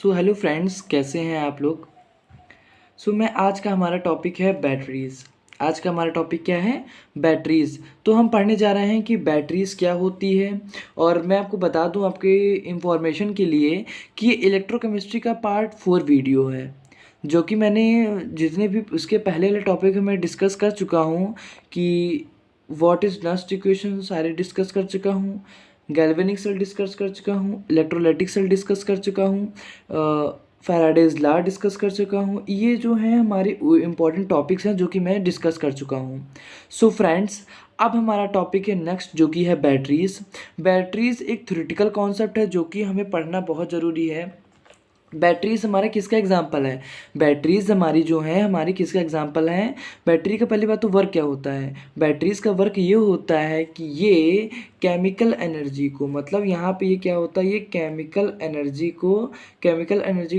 Hello friends, कैसे हैं आप लोग। मैं आज का हमारा टॉपिक है बैटरीज़। आज का हमारा टॉपिक क्या है? बैटरीज़। तो हम पढ़ने जा रहे हैं कि बैटरीज़ क्या होती है। और मैं आपको बता दूं आपके इंफॉर्मेशन के लिए कि ये इलेक्ट्रोकेमिस्ट्री का पार्ट 4 वीडियो है, जो कि मैंने जितने भी उसके पहले वाले टॉपिक है मैं डिस्कस कर चुका हूँ कि व्हाट इज़ नस्ट इक्वेशन सारे डिस्कस कर चुका हूँ, गैल्वेनिक सेल डिस्कस कर चुका हूँ, इलेक्ट्रोलाइटिक सेल डिस्कस कर चुका हूँ, फैराडेज लॉ डिस्कस कर चुका हूँ। ये जो है हमारे इम्पॉर्टेंट टॉपिक्स हैं जो कि मैं डिस्कस कर चुका हूँ। फ्रेंड्स, अब हमारा टॉपिक है नेक्स्ट, जो कि है बैटरीज़। बैटरीज़ एक थ्योरेटिकल कॉन्सेप्ट है जो कि हमें पढ़ना बहुत ज़रूरी है। बैटरीज हमारा किसका एग्जाम्पल है? बैटरीज हमारी जो है हमारी किसका एग्जाम्पल है? बैटरी का पहली बात तो वर्क क्या होता है? बैटरीज का वर्क ये होता है कि ये केमिकल एनर्जी को, मतलब यहाँ पे ये क्या होता है, ये केमिकल एनर्जी को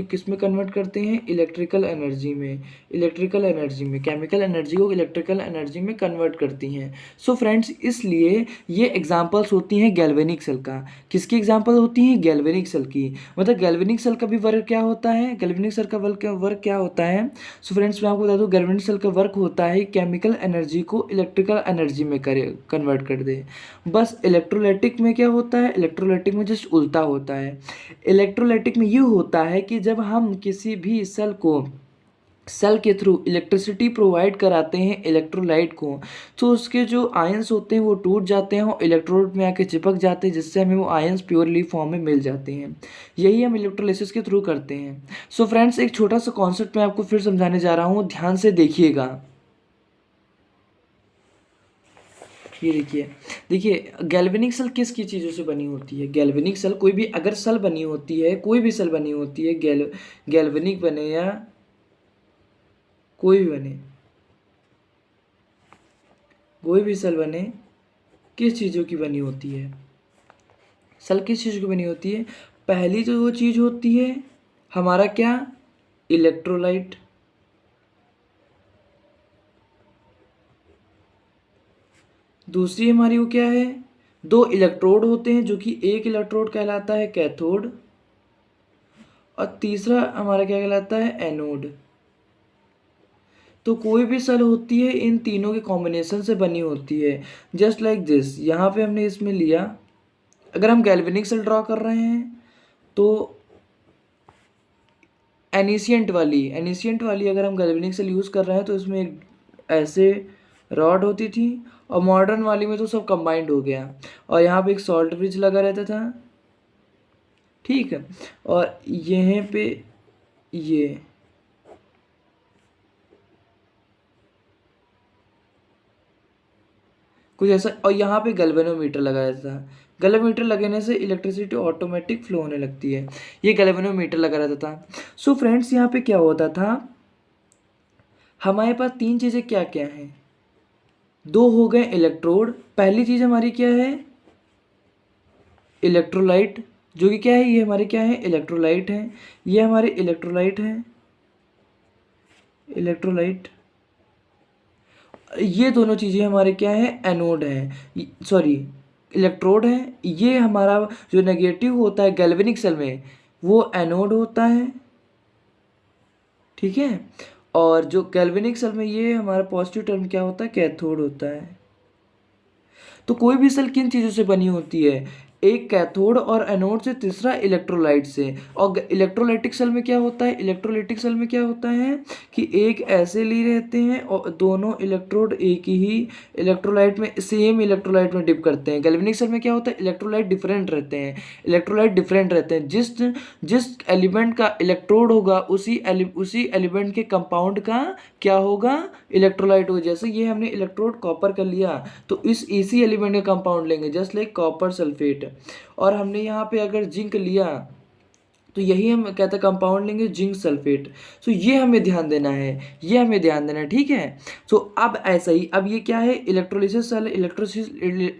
किस में कन्वर्ट करते हैं? इलेक्ट्रिकल एनर्जी में। केमिकल एनर्जी को इलेक्ट्रिकल एनर्जी में कन्वर्ट करती हैं। फ्रेंड्स, इसलिए ये एग्जाम्पल्स होती हैं गैल्वेनिक सेल का। किसकी एग्जाम्पल होती हैं? गैल्वेनिक सेल की। मतलब गैल्वेनिक सेल का भी वर्क क्या होता है? गैल्वेनिक सेल का वर्क क्या होता है? फ्रेंड्स, मैं आपको बता दूं, गैल्वेनिक सेल का वर्क होता है केमिकल एनर्जी को इलेक्ट्रिकल एनर्जी में कन्वर्ट कर दे। बस इलेक्ट्रोलाइटिक में क्या होता है? इलेक्ट्रोलाइटिक में जस्ट उल्टा होता है। इलेक्ट्रोलाइटिक में ये होता है कि जब हम किसी भी सेल के थ्रू इलेक्ट्रिसिटी प्रोवाइड कराते हैं इलेक्ट्रोलाइट को, तो उसके जो आयंस होते हैं वो टूट जाते हैं और इलेक्ट्रोड में आके चिपक जाते हैं, जिससे हमें वो आयंस प्योरली फॉर्म में मिल जाते हैं। यही हम इलेक्ट्रोलिसिस के थ्रू करते हैं। फ्रेंड्स, एक छोटा सा कॉन्सेप्ट मैं आपको फिर समझाने जा रहा हूँ, ध्यान से देखिएगा। ये देखिए गैल्वेनिक सेल किस चीज़ों से बनी होती है? गैल्वेनिक सेल कोई भी अगर सेल बनी होती है, कोई भी सेल बनी होती है, गैल्वेनिक बने या कोई भी बने, कोई भी सेल बने, किस चीज़ों की बनी होती है? सेल किस चीज़ की बनी होती है? पहली जो वो चीज़ होती है हमारा क्या? इलेक्ट्रोलाइट। दूसरी हमारी वो क्या है? दो इलेक्ट्रोड होते हैं, जो कि एक इलेक्ट्रोड कहलाता है कैथोड और तीसरा हमारा क्या कहलाता है? एनोड। तो कोई भी सेल होती है इन तीनों के कॉम्बिनेशन से बनी होती है। जस्ट लाइक दिस, यहाँ पे हमने इसमें लिया, अगर हम गैल्वेनिक सेल ड्रॉ कर रहे हैं तो एनिशियंट वाली अगर हम गैल्वेनिक सेल यूज़ कर रहे हैं तो इसमें एक ऐसे रॉड होती थी, और मॉडर्न वाली में तो सब कंबाइंड हो गया, और यहाँ पे एक सॉल्ट ब्रिज लगा रहता था, ठीक है। और यहीं पे ये कुछ ऐसा, और यहाँ पे गैल्वेनोमीटर लगाया था। गैल्वेनोमीटर लगाने से इलेक्ट्रिसिटी ऑटोमेटिक फ्लो होने लगती है। ये गैल्वेनोमीटर लगा रहता था। फ्रेंड्स, यहाँ पे क्या होता था, हमारे पास तीन चीज़ें क्या क्या हैं? दो हो गए इलेक्ट्रोड, पहली चीज़ हमारी क्या है? इलेक्ट्रोलाइट, जो कि क्या है? ये हमारे क्या है? इलेक्ट्रोलाइट है। ये हमारे इलेक्ट्रोलाइट है, इलेक्ट्रोलाइट। ये दोनों चीज़ें हमारे क्या है? एनोड है, सॉरी इलेक्ट्रोड है। ये हमारा जो नेगेटिव होता है गैल्वेनिक सेल में वो एनोड होता है, ठीक है। और जो गैल्वेनिक सेल में ये हमारा पॉजिटिव टर्म क्या होता है? कैथोड होता है। तो कोई भी सेल किन चीज़ों से बनी होती है? एक कैथोड और एनोड से, तीसरा इलेक्ट्रोलाइट से। और इलेक्ट्रोलाइटिक सेल में क्या होता है? इलेक्ट्रोलाइटिक सेल में क्या होता है कि एक ऐसे ली रहते हैं और दोनों इलेक्ट्रोड एक ही इलेक्ट्रोलाइट में, सेम इलेक्ट्रोलाइट में डिप करते हैं। गैल्वेनिक सेल में क्या होता है? इलेक्ट्रोलाइट डिफरेंट रहते हैं। जिस जिस एलिमेंट का इलेक्ट्रोड होगा उसी एलिमेंट के कंपाउंड का क्या होगा? इलेक्ट्रोलाइट होगा। जैसे ये हमने इलेक्ट्रोड कॉपर का लिया तो इसी एलिमेंट का कंपाउंड लेंगे, जस्ट लाइक कॉपर सल्फेट। और हमने यहाँ पे अगर जिंक लिया तो यही हम कहते हैं कंपाउंड लेंगे, जिंक सल्फेट। ये हमें ध्यान देना है, ठीक है। अब ऐसा ही, अब ये क्या है? Electrolysis cell.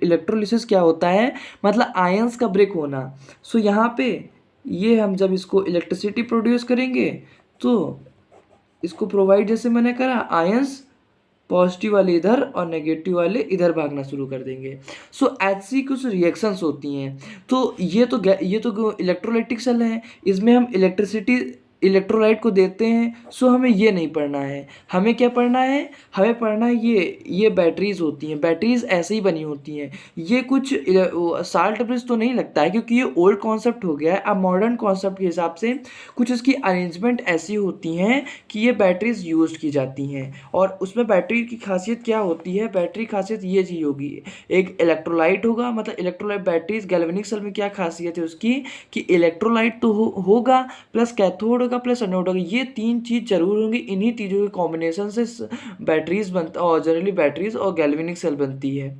इलेक्ट्रोलिसिस क्या होता है? मतलब आयंस का ब्रेक होना। यहाँ पे ये हम जब इसको इलेक्ट्रिसिटी प्रोड्यूस करेंगे तो इसको प्रोवाइड जैसे मैंने करा, आयंस पॉजिटिव वाले इधर और नेगेटिव वाले इधर भागना शुरू कर देंगे। सो ऐसी कुछ रिएक्शंस होती हैं। तो ये तो इलेक्ट्रोलाइटिक सेल है, इसमें हम इलेक्ट्रिसिटी इलेक्ट्रोलाइट को देते हैं। सो हमें ये नहीं पढ़ना है, हमें क्या पढ़ना है, हमें पढ़ना है ये बैटरीज होती हैं। बैटरीज ऐसे ही बनी होती हैं। ये कुछ साल्ट ब्रिज तो नहीं लगता है, क्योंकि ये ओल्ड कॉन्सेप्ट हो गया है। अब मॉडर्न कॉन्सेप्ट के हिसाब से कुछ इसकी अरेंजमेंट ऐसी होती हैं कि ये बैटरीज यूज की जाती हैं। और उसमें बैटरी की खासियत क्या होती है, बैटरी खासियत ये चीज़ होगी, एक इलेक्ट्रोलाइट होगा, मतलब इलेक्ट्रोलाइट बैटरीज गैल्वेनिक सेल में क्या खासियत है उसकी कि इलेक्ट्रोलाइट तो होगा, प्लस कैथोड होगा, प्लस एनोड होगा। ये तीन चीज़ जरूर होंगी। इन्हीं चीज़ों के कॉम्बिनेशन से बैटरीज बनता और जनरली बैटरीज और गैल्वेनिक सेल बनती है।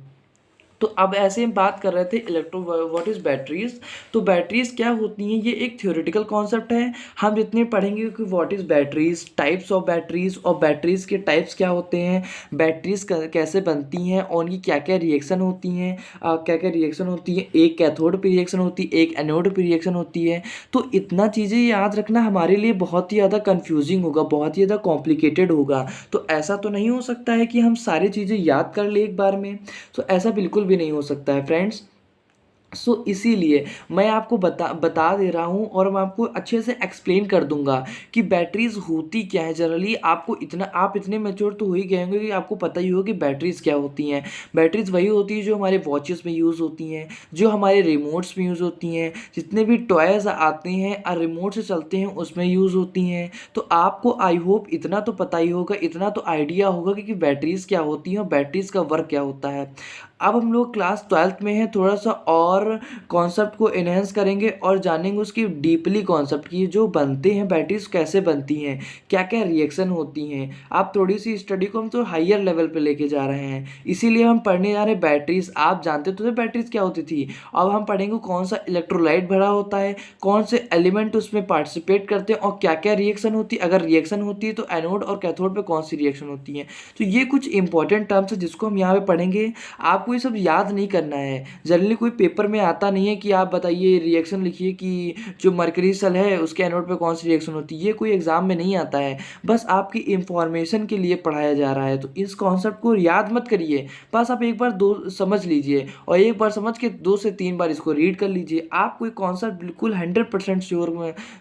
तो अब ऐसे हम बात कर रहे थे व्हाट इज़ बैटरीज। तो बैटरीज क्या होती हैं, ये एक थ्योरेटिकल कॉन्सेप्ट है। हम जितने पढ़ेंगे कि what is batteries, types of batteries, और बैटरीज के टाइप्स क्या होते हैं, बैटरीज कैसे बनती हैं और उनकी क्या क्या रिएक्शन होती हैं, क्या क्या रिएक्शन होती है, एक कैथोड पे रिएक्शन होती है, एक एनोड पे रिएक्शन होती है। तो इतना चीज़ें याद रखना हमारे लिए बहुत ही ज़्यादा कन्फ्यूजिंग होगा, बहुत ही ज़्यादा कॉम्प्लिकेटेड होगा। तो ऐसा तो नहीं हो सकता है कि हम सारी चीज़ें याद कर ले एक बार में। तो ऐसा बिल्कुल भी नहीं हो सकता है फ्रेंड्स। सो इसीलिए मैं आपको बता दे रहा हूँ और मैं आपको अच्छे से एक्सप्लेन कर दूंगा कि बैटरीज होती क्या है। जनरली आप इतने मैच्योर तो हो ही गए होंगे कि आपको पता ही होगा कि बैटरीज क्या होती हैं। बैटरीज वही होती है जो हमारे वॉचेस में यूज़ होती हैं, जो हमारे रिमोट्स में यूज़ होती हैं, जितने भी टॉयज़ आते हैं और रिमोट से चलते हैं उसमें यूज़ होती हैं। तो आपको आई होप इतना तो पता ही होगा, इतना तो आइडिया होगा कि बैटरीज क्या होती हैं और बैटरीज का वर्क क्या होता है। अब हम लोग क्लास 12th में हैं, थोड़ा सा और कॉन्सेप्ट को इन्हेंस करेंगे और जानेंगे उसकी डीपली कॉन्सेप्ट की जो बनते हैं बैटरीज कैसे बनती हैं, क्या क्या रिएक्शन होती हैं। आप थोड़ी सी स्टडी को हम तो हायर लेवल पे लेके जा रहे हैं, इसीलिए हम पढ़ने जा रहे हैं बैटरीज। आप जानते तो थे बैटरीज क्या होती थी। अब हम पढ़ेंगे कौन सा इलेक्ट्रोलाइट भरा होता है, कौन से एलिमेंट उसमें पार्टिसिपेट करते हैं और क्या क्या रिएक्शन होती है। अगर रिएक्शन होती है तो एनोड और कैथोड पे कौन सी रिएक्शन होती है। तो ये कुछ इंपॉर्टेंट टर्म्स है जिसको हम यहाँ पे पढ़ेंगे। आपको ये सब याद नहीं करना है। जनरली कोई पेपर में आता नहीं है कि आप बताइए रिएक्शन लिखिए कि जो मरकरी सेल है उसके एनोड पे कौन सी रिएक्शन होती है। ये कोई एग्जाम में नहीं आता है, बस आपकी इंफॉर्मेशन के लिए पढ़ाया जा रहा है। तो इस कॉन्सेप्ट को याद मत करिए, बस आप एक बार दो समझ लीजिए और एक बार समझ के 2 से 3 बार इसको रीड कर लीजिए। आप कोई कॉन्सेप्ट बिल्कुल 100%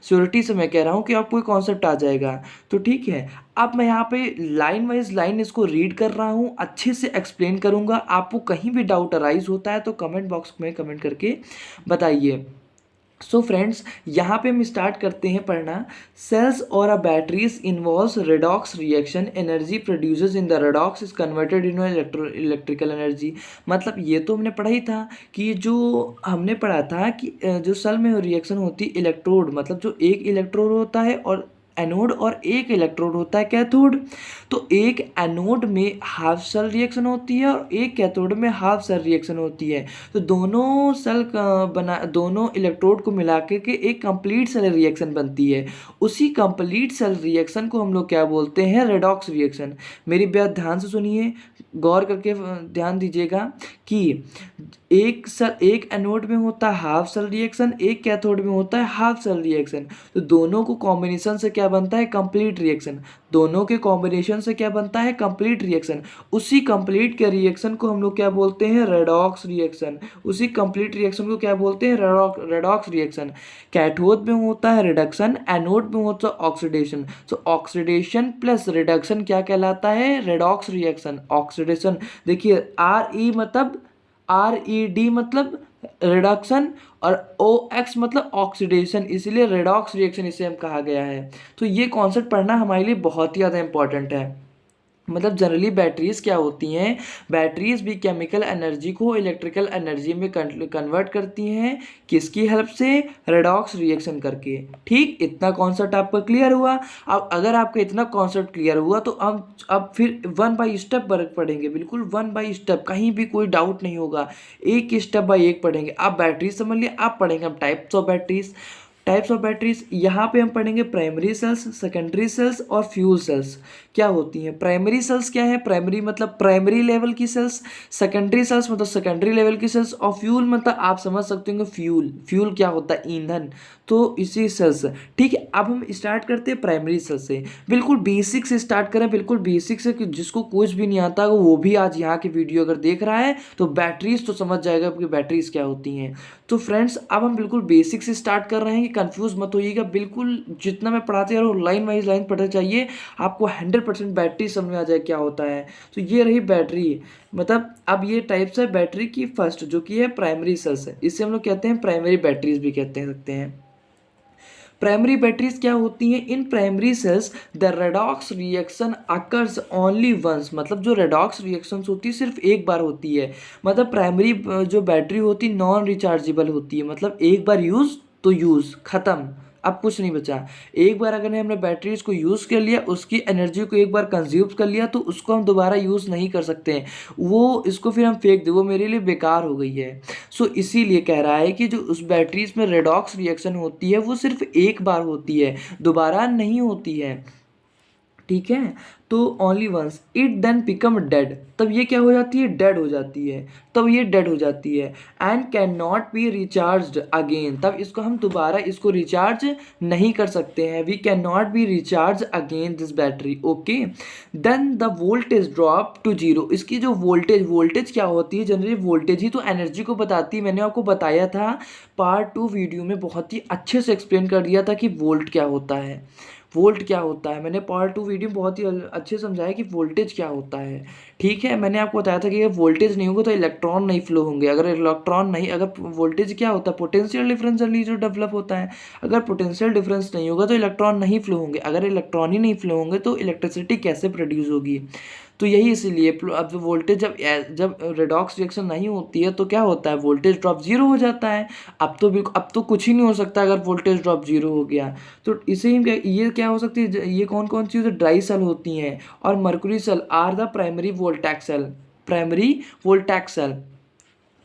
श्योरिटी से मैं कह रहा हूँ कि आपको कोई कॉन्सेप्ट आ जाएगा। तो ठीक है, अब मैं यहाँ पे लाइन वाइज लाइन इसको रीड कर रहा हूँ, अच्छे से एक्सप्लेन करूँगा। आपको कहीं भी डाउट अराइज होता है तो कमेंट बॉक्स में कमेंट करके बताइए। सो फ्रेंड्स, यहाँ पे हम स्टार्ट करते हैं पढ़ना। Cells or uh batteries involves redox reaction, energy produces in the redox is converted in electrical energy. मतलब ये तो हमने पढ़ा ही था कि जो हमने पढ़ा था कि जो सेल में रिएक्शन होती है इलेक्ट्रोड, मतलब जो एक इलेक्ट्रोड होता है और एनोड और एक इलेक्ट्रोड होता है कैथोड। तो एक एनोड में हाफ सेल रिएक्शन होती है और एक कैथोड में हाफ सेल रिएक्शन होती है। तो दोनों इलेक्ट्रोड को मिला के एक कंप्लीट सेल रिएक्शन बनती है। उसी कंप्लीट सेल रिएक्शन को हम लोग क्या बोलते हैं, रेडॉक्स रिएक्शन। मेरी बात ध्यान से सुनिए, गौर करके ध्यान दीजिएगा कि एक एनोड में होता है हाफ सेल रिएक्शन, एक कैथोड में होता है हाफ सेल रिएक्शन। तो दोनों को कॉम्बिनेशन से क्या बनता है, कंप्लीट रिएक्शन। दोनों के कॉम्बिनेशन से क्या बनता है, कंप्लीट रिएक्शन। उसी कंप्लीट के रिएक्शन को हम लोग क्या बोलते हैं, रेडॉक्स रिएक्शन। उसी कंप्लीट रिएक्शन को क्या बोलते हैं, रेडॉक्स रिएक्शन। कैथोड में होता है रिडक्शन, एनोड में होता है ऑक्सीडेशन। तो ऑक्सीडेशन प्लस रिडक्शन क्या कहलाता है, रेडॉक्स रिएक्शन। ऑक्सीडेशन देखिए RED मतलब रिडक्शन और OX मतलब ऑक्सीडेशन, इसलिए रेडॉक्स रिएक्शन इसे हम कहा गया है। तो ये कॉन्सेप्ट पढ़ना हमारे लिए बहुत ही ज़्यादा इंपॉर्टेंट है। मतलब जनरली बैटरीज क्या होती हैं, बैटरीज भी केमिकल एनर्जी को इलेक्ट्रिकल एनर्जी में कन्वर्ट करती हैं। किसकी हेल्प से, रेडॉक्स रिएक्शन करके। ठीक, इतना कॉन्सेप्ट आपका क्लियर हुआ। अब अगर आपका इतना कॉन्सेप्ट क्लियर हुआ तो हम अब फिर 1 बाई स्टेप पढ़ेंगे, बिल्कुल 1 बाई स्टेप, कहीं भी कोई डाउट नहीं होगा। एक स्टेप बाई एक पढ़ेंगे। आप बैटरीज समझ लिए, आप पढ़ेंगे हम types of batteries. Types of batteries यहाँ पे हम पढ़ेंगे प्राइमरी सेल्स, सेकेंडरी सेल्स और फ्यूल सेल्स क्या होती हैं। प्राइमरी सेल्स क्या है, प्राइमरी मतलब प्राइमरी लेवल की सेल्स, सेकेंडरी सेल्स मतलब सेकेंडरी लेवल की सेल्स, और फ्यूल मतलब आप समझ सकते होंगे फ्यूल, फ्यूल क्या होता है, ईंधन, तो इसी सेल्स। ठीक है, अब हम स्टार्ट करते हैं प्राइमरी सेल्स से, बिल्कुल बेसिक से स्टार्ट करें, बिल्कुल बेसिक से, कि जिसको कुछ भी नहीं आता वो भी आज यहाँ की वीडियो अगर देख रहा है तो बैटरीज तो समझ जाएगा कि बैटरीज क्या होती हैं। तो फ्रेंड्स अब हम बिल्कुल बेसिक से स्टार्ट कर रहे हैं, कि कंफ्यूज मत होइएगा, बिल्कुल जितना मैं पढ़ाते जा रहा हूँ लाइन वाइज लाइन पढ़ते चाहिए, आपको 100% बैटरी समझ में आ जाए क्या होता है। तो ये रही बैटरी, मतलब अब ये टाइप्स है बैटरी की। फर्स्ट जो कि है प्राइमरी सेल्स है, इसे हम लोग कहते हैं प्राइमरी बैटरीज भी कहते हैं सकते हैं। प्राइमरी बैटरीज क्या होती हैं, in primary cells the redox reaction occurs only once, मतलब जो रेडॉक्स रिएक्शन होती है सिर्फ एक बार होती है, मतलब प्राइमरी जो बैटरी होती है नॉन रिचार्जेबल होती है, मतलब एक बार यूज़ तो यूज़ ख़त्म, अब कुछ नहीं बचा। एक बार अगर हमने बैटरीज को यूज़ कर लिया, उसकी एनर्जी को एक बार कंज्यूम कर लिया, तो उसको हम दोबारा यूज़ नहीं कर सकते हैं, वो इसको फिर हम फेंक दे, वो मेरे लिए बेकार हो गई है। सो इसीलिए कह रहा है कि जो उस बैटरीज में रेडॉक्स रिएक्शन होती है वो सिर्फ एक बार होती है, दोबारा नहीं होती है। ठीक है, तो only once it then become dead, तब ये क्या हो जाती है, डेड हो जाती है, तब ये डेड हो जाती है। And can not B recharged again, तब इसको हम दोबारा इसको रिचार्ज नहीं कर सकते हैं, we can not be recharge again this battery. Okay, then the voltage drop to zero, इसकी जो वोल्टेज क्या होती है, जनरली वोल्टेज ही तो एनर्जी को बताती है, मैंने आपको बताया था पार्ट 2 वीडियो में, बहुत ही अच्छे से एक्सप्लेन कर दिया था कि वोल्ट क्या होता है, वोल्ट क्या होता है, मैंने पार्ट 2 वीडियो में बहुत ही अच्छे से समझाया कि वोल्टेज क्या होता है। ठीक है, मैंने आपको बताया था कि अगर वोल्टेज नहीं होगा तो इलेक्ट्रॉन नहीं फ्लो होंगे, अगर इलेक्ट्रॉन नहीं, अगर वोल्टेज क्या होता है, पोटेंशियल डिफरेंस जनरली जो डेवलप होता है, अगर पोटेंशियल डिफरेंस नहीं होगा तो इलेक्ट्रॉन नहीं फ्लो होंगे, अगर इलेक्ट्रॉन ही नहीं फ्लो होंगे तो इलेक्ट्रिसिटी कैसे प्रोड्यूस होगी। तो यही इसीलिए अब वोल्टेज जब रेडॉक्स रिएक्शन नहीं होती है तो क्या होता है, वोल्टेज ड्रॉप जीरो हो जाता है। अब तो बिल्कुल, अब तो कुछ ही नहीं हो सकता अगर वोल्टेज ड्रॉप जीरो हो गया। तो इसे ही ये क्या हो सकती है, ये कौन कौन सी ड्राई सेल होती हैं, और mercury cell are the primary voltaic cell, primary voltaic cell.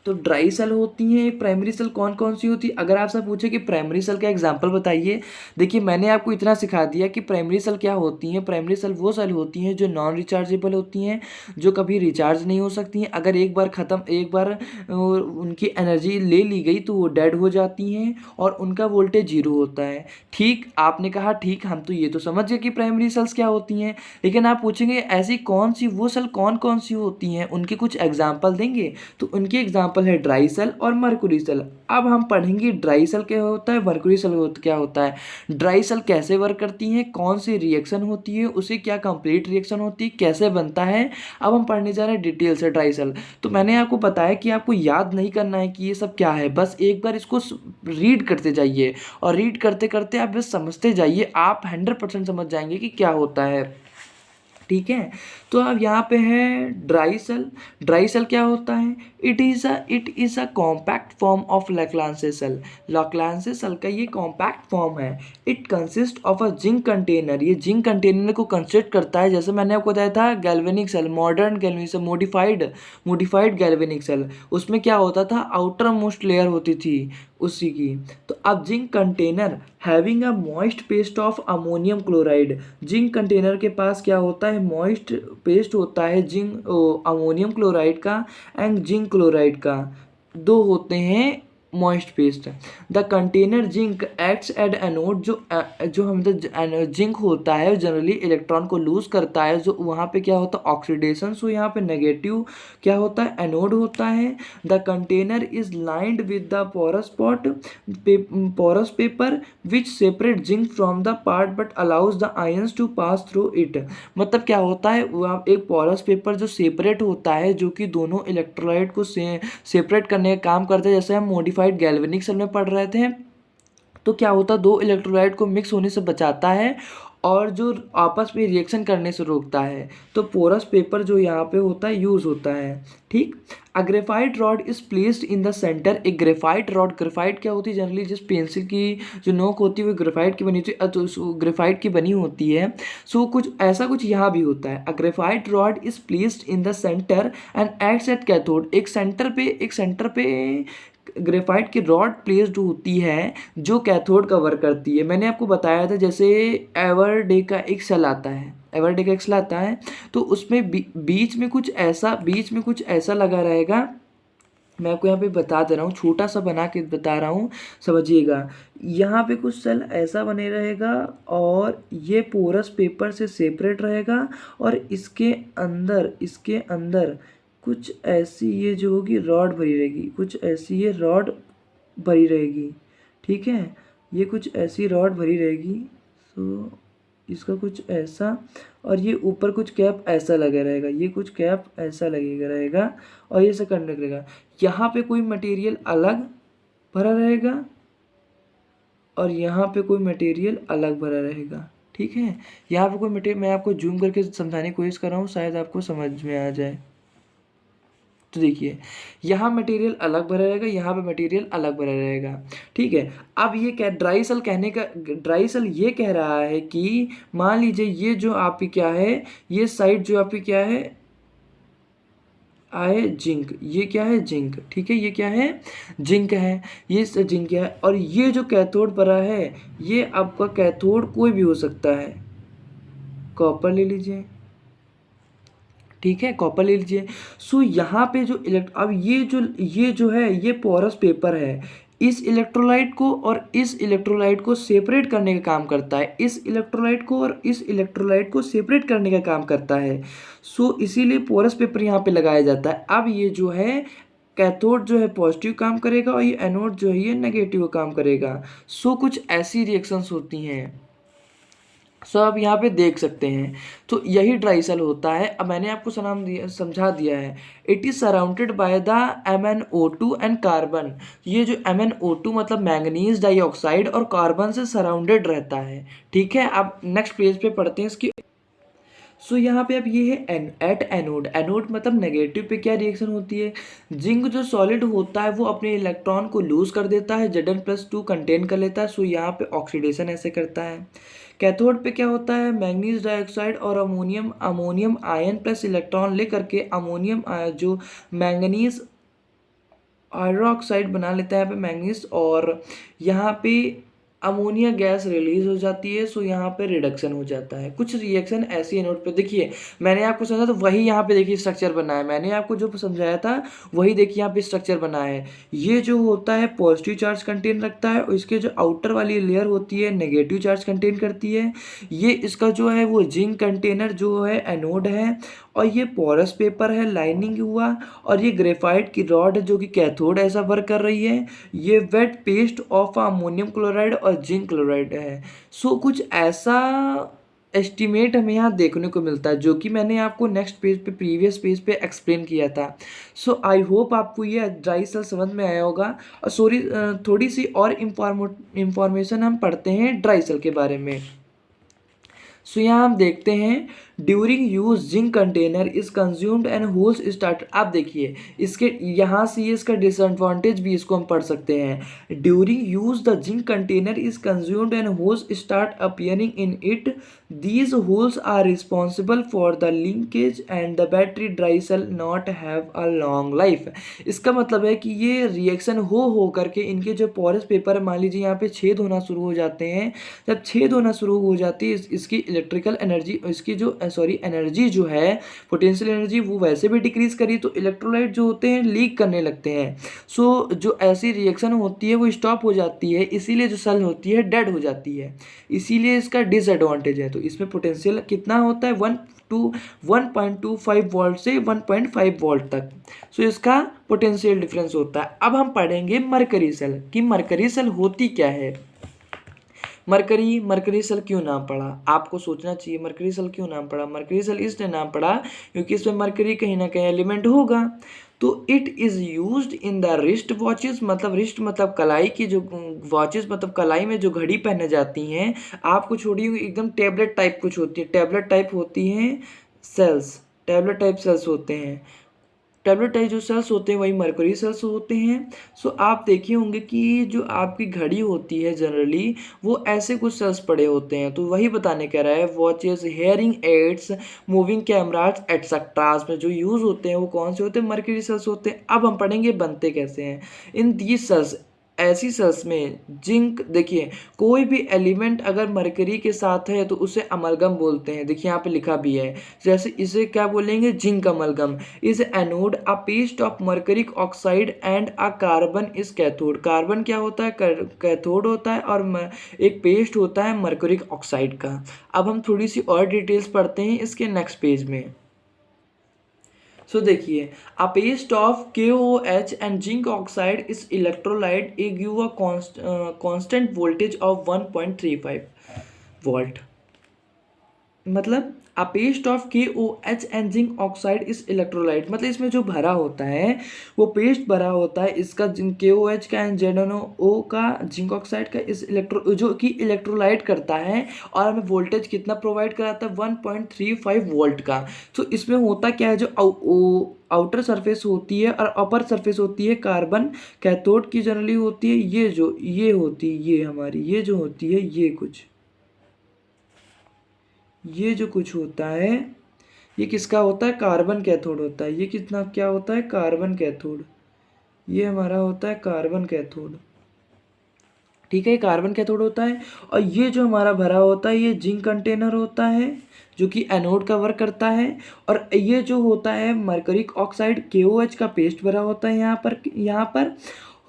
तो ड्राई सेल होती हैं, प्राइमरी सेल कौन कौन सी होती है, अगर आपसे पूछे कि प्राइमरी सेल का एग्जांपल बताइए, देखिए मैंने आपको इतना सिखा दिया कि प्राइमरी सेल क्या होती हैं। प्राइमरी सेल वो सेल होती हैं जो नॉन रिचार्जेबल होती हैं, जो कभी रिचार्ज नहीं हो सकती हैं, अगर एक बार ख़त्म, एक बार उनकी एनर्जी ले ली गई तो वो डेड हो जाती हैं और उनका वोल्टेज जीरो होता है। ठीक, आपने कहा ठीक, हम तो ये तो समझ गए कि प्राइमरी सेल्स क्या होती हैं, लेकिन आप पूछेंगे ऐसी कौन सी वो सेल कौन कौन सी होती हैं, उनके कुछ एग्जाम्पल देंगे, तो उनके एग्जाम्पल है ड्राई सेल और मर्क्यूरी सेल। अब हम पढ़ेंगे ड्राई सेल क्या होता है, मर्क्यूरी सेल क्या होता है, ड्राई सेल कैसे वर्क करती हैं, कौन सी रिएक्शन होती है, उसे क्या कंप्लीट रिएक्शन होती है, कैसे बनता है। अब हम पढ़ने जा रहे हैं डिटेल से ड्राई सेल। तो मैंने आपको बताया कि आपको याद नहीं करना है कि ये सब क्या है, बस एक बार इसको रीड करते जाइए, और रीड करते करते आप बस समझते जाइए, आप 100% समझ जाएंगे कि क्या होता है। ठीक है, तो अब यहाँ पे है ड्राई सेल। ड्राई सेल क्या होता है, it is a compact form of Leclanche cell. Leclanche cell का ये कॉम्पैक्ट फॉर्म है। It consist of a zinc container, ये जिंक कंटेनर को कंसिस्ट करता है, जैसे मैंने आपको बताया था galvanic cell, modern galvanic cell, modified galvanic cell, उसमें क्या होता था, आउटर मोस्ट लेयर होती थी उसी की। तो अब zinc container having a moist paste of ammonium chloride, zinc container के पास क्या होता है, मॉइस्ट पेस्ट होता है जिंक अमोनियम क्लोराइड का एंड जिंक क्लोराइड का, दो होते हैं moist paste. The container zinc acts at anode, जो हम जिंक होता है जनरली इलेक्ट्रॉन को लूज करता है, जो वहाँ पे क्या होता है ऑक्सीडेशन, सो यहाँ पे नेगेटिव क्या होता है, एनोड होता है। The container is lined with the porous paper which separate zinc from the part but allows the ions to pass through it। मतलब क्या होता है, वहाँ एक पोरस पेपर जो सेपरेट होता है, जो कि दोनों इलेक्ट्रोलाइट को सेपरेट करने का काम करता है, जैसे हम मॉडिफाइड गैल्वेनिक सेल में पढ़ रहे थे। तो क्या होता है, दो इलेक्ट्रोलाइट को मिक्स होने से बचाता है और जो आपस में रिएक्शन करने से रोकता है। तो पोरस पेपर जो यहाँ पे होता है यूज़ होता है। ठीक, a graphite rod is placed in the centre. एक ग्रेफाइट रॉड, ग्रेफाइट क्या होती है, जनरली जिस पेंसिल की जो नोक होती है वो ग्रेफाइट की बनी होती है, तो ग्रेफाइट की बनी होती है। सो कुछ ऐसा कुछ यहाँ भी होता है। A graphite rod is placed in the centre and acts at cathode. एक सेंटर पे ग्रेफाइट की रॉड प्लेस्ड होती है जो कैथोड का वर्क करती है। मैंने आपको बताया था जैसे एवरडे का एक सेल आता है, एवरडे का एक सेल आता है तो उसमें बीच में कुछ ऐसा लगा रहेगा। मैं आपको यहाँ पे बता दे रहा हूँ, छोटा सा बना के बता रहा हूँ, समझिएगा। यहाँ पे कुछ सेल ऐसा बने रहेगा और ये पोरस पेपर से सेपरेट रहेगा और इसके अंदर कुछ ऐसी ये जो होगी रॉड भरी रहेगी, कुछ ऐसी ये रॉड भरी रहेगी, ठीक है। ये कुछ ऐसी रॉड भरी रहेगी, तो इसका कुछ ऐसा, और ये ऊपर कुछ कैप ऐसा लगा रहेगा, ये कुछ कैप ऐसा लगेगा रहेगा और ये ऐसा करने लगेगा। यहाँ पे कोई मटेरियल अलग भरा रहेगा और यहाँ पे कोई मटेरियल अलग भरा रहेगा, ठीक है। यहाँ पे कोई मटेरियल, मैं आपको जूम करके समझाने की कोशिश कर रहा हूँ, शायद आपको समझ में आ जाए। तो देखिए यहाँ मटेरियल अलग भरा रहेगा, यहाँ पे मटेरियल अलग भरा रहेगा, ठीक है। अब ये क्या ड्राई सेल कहने का, ड्राई सेल ये कह रहा है कि मान लीजिए ये जो आपकी क्या है, ये साइड जो आपकी क्या है आए जिंक, ये क्या है जिंक, ठीक है, ये क्या है जिंक है, ये जिंक है। और ये जो कैथोड भरा है ये आपका कैथोड कोई भी हो सकता है, कॉपर ले लीजिए, ठीक है, कॉपर ले लीजिए। सो यहाँ पे जो अब ये जो है ये पोरस पेपर है, इस इलेक्ट्रोलाइट को और इस इलेक्ट्रोलाइट को सेपरेट करने का काम करता है, इस इलेक्ट्रोलाइट को और इस इलेक्ट्रोलाइट को सेपरेट करने का काम करता है। सो इसीलिए पोरस पेपर यहाँ पे लगाया जाता है। अब ये जो है कैथोड जो है पॉजिटिव काम करेगा और ये एनोड जो है ये नेगेटिव काम करेगा। सो कुछ ऐसी रिएक्शंस होती हैं। सो आप यहाँ पे देख सकते हैं, तो यही ड्राई सेल होता है। अब मैंने आपको समझा दिया है। It is surrounded by the MnO2 and carbon. ये जो MnO2 मतलब मैंगनीज डाइऑक्साइड और कार्बन से सराउंडेड रहता है, ठीक है। अब नेक्स्ट पेज पे पढ़ते हैं इसकी। सो यहाँ पे अब ये है एट एनोड, एनोड मतलब नेगेटिव पे क्या रिएक्शन होती है, जिंक जो सॉलिड होता है वो अपने इलेक्ट्रॉन को लूज कर देता है, Zn+2 कंटेन कर लेता है। सो यहाँ पे ऑक्सीडेशन ऐसे करता है। कैथोड पे क्या होता है, मैंगनीज डाइऑक्साइड और अमोनियम आयन प्लस इलेक्ट्रॉन लेकर के अमोनियम जो मैंगनीज हाइड्रोक्साइड बना लेता है यहाँ पे मैंगनीज, और यहाँ पे अमोनिया गैस रिलीज हो जाती है। सो यहाँ पे रिडक्शन हो जाता है। कुछ रिएक्शन ऐसी है नोट पे देखिए, मैंने आपको समझा तो वही यहाँ पे देखिए स्ट्रक्चर बना है, मैंने आपको जो समझाया था वही देखिए यहाँ पे स्ट्रक्चर बना है। ये जो होता है पॉजिटिव चार्ज कंटेन रखता है और इसके जो आउटर वाली लेयर होती है नेगेटिव चार्ज कंटेन करती है। ये इसका जो है वो जिंक कंटेनर जो है एनोड है, और ये पोरस पेपर है लाइनिंग हुआ, और ये ग्रेफाइट की रॉड है जो कि कैथोड ऐसा वर्क कर रही है। ये wet paste of ammonium chloride और जिंक क्लोराइड है। सो कुछ ऐसा एस्टिमेट हमें यहाँ देखने को मिलता है जो कि मैंने आपको नेक्स्ट पेज पे प्रीवियस पेज पे एक्सप्लेन किया था। सो आई होप आपको ये ड्राई सेल समझ में आया होगा। और सॉरी थोड़ी सी और इंफॉर्मेशन हम पढ़ते हैं ड्राई सेल के बारे में। सो यहाँ हम देखते हैं during use zinc container is consumed and holes start. आप देखिए इसके यहाँ से इसका डिसएडवांटेज भी इसको हम पढ़ सकते हैं। During use the zinc container is consumed and holes start appearing in it, these holes are responsible for the linkage and the battery dry cell not have a long life. इसका मतलब है कि ये रिएक्शन हो करके इनके जो porous paper मान लीजिए यहाँ पे छेद होना शुरू हो जाते हैं। जब छेद होना शुरू हो जाती है इसकी इलेक्ट्रिकल एनर्जी, इसकी जो एनर्जी जो है पोटेंशियल एनर्जी वो वैसे भी डिक्रीज करी, तो इलेक्ट्रोलाइट जो होते हैं लीक करने लगते हैं। सो जो ऐसी रिएक्शन होती है वो स्टॉप हो जाती है, इसीलिए जो सेल होती है डेड हो जाती है, इसीलिए इसका डिसएडवांटेज है। तो इसमें पोटेंशियल कितना होता है 1.25 वोल्ट से 1.5 वोल्ट तक। सो इसका पोटेंशियल डिफरेंस होता है। अब हम पढ़ेंगे मरकरी सेल कि मरकरी सेल होती क्या है। मरकरी सेल क्यों नाम पड़ा, आपको सोचना चाहिए मरकरी सेल क्यों नाम पड़ा। मरकरी सेल इसलिए नाम पड़ा क्योंकि इसमें मरकरी कहीं ना कहीं एलिमेंट होगा। तो it is used in the wrist watches, मतलब रिस्ट मतलब कलाई की जो वॉचेस मतलब कलाई में जो घड़ी पहने जाती हैं। आपको छोड़िए एकदम टेबलेट टाइप कुछ होती है, टेबलेट टाइप होती हैं सेल्स, टेबलेट टाइप सेल्स होते हैं। टेबलेटाइज जो सेल्स होते हैं वही मरकरी सेल्स होते हैं। सो आप देखे होंगे कि जो आपकी घड़ी होती है जनरली वो ऐसे कुछ सेल्स पड़े होते हैं, तो वही बताने कह रहा है watches, hearing ads, moving cameras etcetera में जो यूज़ होते हैं वो कौन से होते हैं, मरकरी सेल्स होते हैं। अब हम पढ़ेंगे बनते कैसे हैं। इन दीज सेल्स, ऐसी सेल्स में जिंक, देखिए कोई भी एलिमेंट अगर मरकरी के साथ है तो उसे अमलगम बोलते हैं। देखिए यहाँ पे लिखा भी है, जैसे इसे क्या बोलेंगे, zinc amalgam. Is anode a paste of mercuric oxide and a carbon is cathode. Carbon क्या होता है, कैथोड होता है, और एक पेस्ट होता है मरकरिक ऑक्साइड का। अब हम थोड़ी सी और डिटेल्स पढ़ते हैं इसके नेक्स्ट पेज में। सो देखिए, a paste of KOH and zinc oxide is electrolyte a give a constant voltage of 1.35 volt। मतलब a paste of KOH and zinc oxide is electrolyte, मतलब इसमें जो भरा होता है वो पेस्ट भरा होता है इसका, KOH का एंड ZnO का, जिंक ऑक्साइड का, इस जो कि इलेक्ट्रोलाइट करता है और हमें वोल्टेज कितना प्रोवाइड कराता है, 1.35 वोल्ट का। तो इसमें होता क्या है, जो आउटर सरफेस होती है और अपर सरफेस होती है कार्बन कैथोड की जनरली होती है, ये होती है, ये हमारी ये जो होती है, ये जो कुछ होता है ये किसका होता है, कार्बन कैथोड होता है। ये कितना क्या होता है, कार्बन कैथोड। ये हमारा होता है कार्बन कैथोड, ठीक है, कार्बन कैथोड होता है। और ये जो हमारा भरा होता है ये जिंक कंटेनर होता है जो कि एनोड का वर्क करता है। और ये जो होता है मरकरिक ऑक्साइड KOH का पेस्ट भरा होता है यहाँ पर।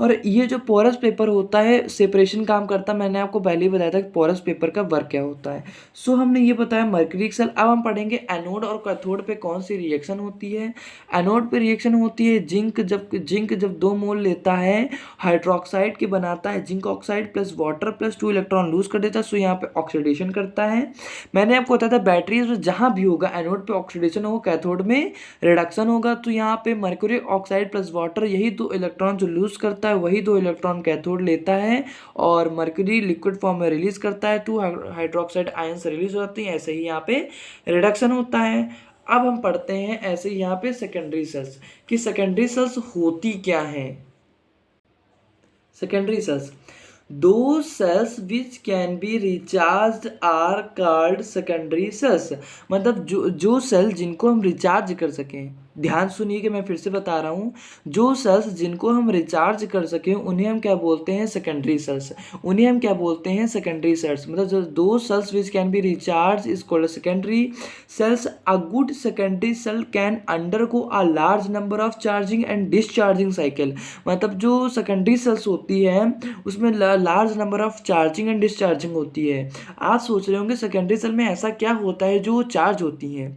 और ये जो पोरस पेपर होता है सेपरेशन काम करता है, मैंने आपको पहले ही बताया था कि पोरस पेपर का वर्क क्या होता है। सो हमने ये बताया मरकरी सेल। अब हम पढ़ेंगे एनोड और कैथोड पे कौन सी रिएक्शन होती है। एनोड पे रिएक्शन होती है जिंक जब 2 मोल लेता है हाइड्रोक्साइड के बनाता है, zinc oxide plus water plus 2 electron lose कर देता है, सो यहाँ पे ऑक्सीडेशन करता है। मैंने आपको बताया था बैटरीज में जहाँ भी होगा एनोड पे ऑक्सीडेशन होगा, कैथोड में रिडक्शन होगा। तो यहाँ पे मरकरी ऑक्साइड प्लस वाटर, यही 2 इलेक्ट्रॉन जो लूज करता है वही 2 इलेक्ट्रॉन कैथोड लेता है और मरकरी लिक्विड फॉर्म में रिलीज करता है, 2 हाइड्रोक्साइड आयंस रिलीज हो जाती हैं। ऐसे ही यहाँ पे रिडक्शन होता है। अब हम पढ़ते हैं ऐसे ही यहाँ पे सेकेंडरी सेल्स, कि सेकेंडरी सेल्स होती क्या है। Secondary cells, those cells which can be recharged are called secondary cells। मतलब जो सेल जिनको हम रिचार्ज कर सकें, ध्यान सुनिए कि मैं फिर से बता रहा हूँ, जो सेल्स जिनको हम रिचार्ज कर सकें उन्हें हम क्या बोलते हैं, सेकेंडरी सेल्स। उन्हें हम क्या बोलते हैं, सेकेंडरी सेल्स। मतलब जो दो cells which can be recharge is called secondary cells. A good secondary cell can undergo a large number of charging and discharging cycle. मतलब जो सेकेंडरी सेल्स होती है उसमें large number of charging and discharging होती है। आप सोच रहे होंगे सेकेंडरी सेल में ऐसा क्या होता है जो चार्ज होती है।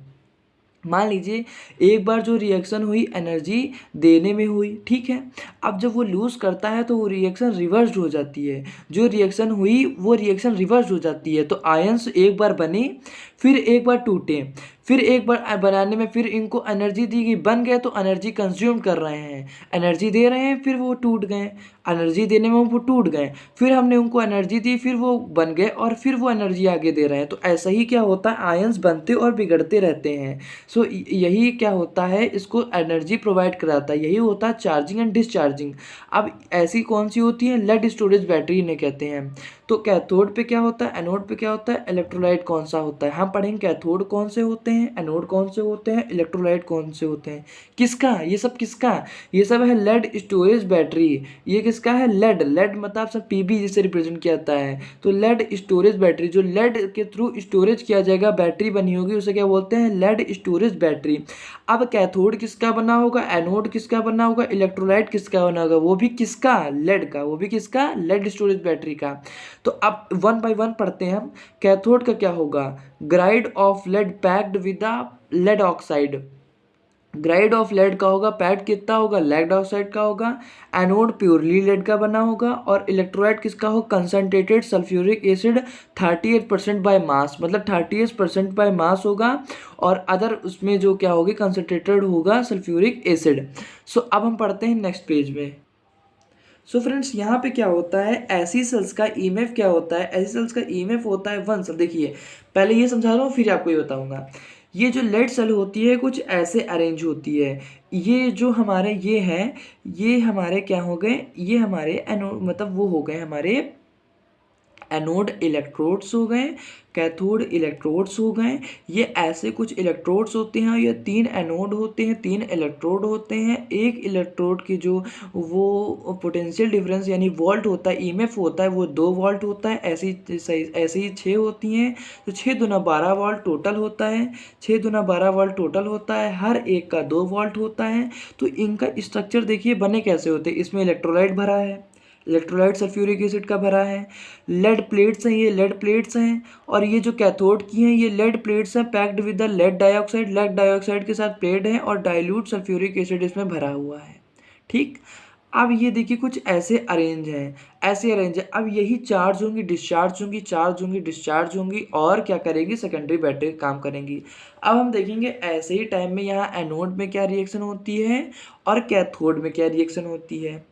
मान लीजिए एक बार जो रिएक्शन हुई एनर्जी देने में हुई, ठीक है। अब जब वो लूज करता है तो वो रिएक्शन रिवर्स हो जाती है, जो रिएक्शन हुई वो रिएक्शन रिवर्स हो जाती है। तो आयंस एक बार बने, फिर एक बार टूटे, फिर एक बार बनाने में फिर इनको एनर्जी दी गई, बन गए तो एनर्जी कंज्यूम कर रहे हैं, एनर्जी दे रहे हैं, फिर वो टूट गए, एनर्जी देने में वो टूट गए, फिर हमने उनको एनर्जी दी, फिर वो बन गए और फिर वो एनर्जी आगे दे रहे हैं। तो ऐसा ही क्या होता है, आयंस बनते और बिगड़ते रहते हैं। सो यही क्या होता है, इसको एनर्जी प्रोवाइड कराता है, यही होता है चार्जिंग एंड डिस्चार्जिंग। अब ऐसी कौन सी होती है, लेड स्टोरेज बैटरी इन्हें कहते हैं। तो कैथोड पे क्या होता है, एनोड पे क्या होता है, इलेक्ट्रोलाइट कौन सा होता है। हम पढ़ेंगे कैथोड कौन से होते हैं, एनोड कौन से होते हैं, इलेक्ट्रोलाइट कौन से होते हैं। किसका, ये सब किसका, ये सब है लेड स्टोरेज बैटरी। ये किसका है, लेड। लेड मतलब सब पीबी जिसे रिप्रेजेंट किया जाता है। तो लेड स्टोरेज बैटरी, जो लेड के थ्रू स्टोरेज किया जाएगा, बैटरी बनी होगी, उसे क्या बोलते हैं, लेड स्टोरेज बैटरी। अब कैथोड किसका बना होगा, एनोड किसका बना होगा, इलेक्ट्रोलाइट किसका बना होगा, वो भी किसका, लेड का, वो भी किसका, लेड स्टोरेज बैटरी का। तो अब वन बाय वन पढ़ते हैं हम। कैथोड का क्या होगा, grid of lead packed with lead oxide. Grid of lead का होगा, पैक्ड कितना होगा, लेड ऑक्साइड का होगा। एनोड प्योरली लेड का बना होगा। और इलेक्ट्रोलाइट किसका हो, concentrated sulphuric acid 38% by mass, मतलब 38% बाय मास होगा। और अदर उसमें जो क्या होगी, कंसनट्रेटेड होगा सल्फ्यूरिक एसिड। सो अब हम पढ़ते हैं नेक्स्ट पेज में। सो फ्रेंड्स यहाँ पे क्या होता है, ऐसी सेल्स का ईएमएफ क्या होता है, ऐसी सेल्स का ईएमएफ होता है 1 सेल। देखिए पहले ये समझा रहा हूँ फिर आपको ये बताऊंगा। ये जो लेड सेल होती है कुछ ऐसे अरेंज होती है। ये जो हमारे ये हैं, ये हमारे क्या हो गए, ये हमारे एनोड मतलब वो हो गए हमारे एनोड इलेक्ट्रोड्स हो गए, कैथोड इलेक्ट्रोड्स हो गए। ये ऐसे कुछ इलेक्ट्रोड्स होते हैं, ये 3 एनोड होते हैं, 3 इलेक्ट्रोड होते हैं। एक इलेक्ट्रोड की जो वो पोटेंशियल डिफरेंस यानी वोल्ट होता है, ईएमएफ होता है, वो 2 वोल्ट होता है। ऐसे ही 6 होती हैं, तो 6 दूना 12 वोल्ट टोटल होता है। 6 दूना 12 वोल्ट टोटल होता है, हर एक का 2 वोल्ट होता है। तो इनका स्ट्रक्चर देखिए बने कैसे होते हैं। इसमें इलेक्ट्रोलाइट भरा है, इलेक्ट्रोलाइट सल्फ्यूरिक एसिड का भरा है। लेड प्लेट्स हैं, ये लेड प्लेट्स हैं। और ये जो कैथोड की हैं, ये लेड प्लेट्स हैं packed with the lead dioxide. Lead dioxide के साथ प्लेट है और डाइल्यूट सल्फ्यूरिक एसिड इसमें भरा हुआ है। ठीक, अब ये देखिए कुछ ऐसे अरेंज हैं, ऐसे अरेंज है। अब यही चार्ज होंगी, डिस्चार्ज होंगी, चार्ज होंगी, डिस्चार्ज होंगी, और क्या करेंगी, सेकेंडरी बैटरी काम करेंगी। अब हम देखेंगे ऐसे ही टाइम में यहाँ एनोड में क्या रिएक्शन होती है और कैथोड में क्या रिएक्शन होती है।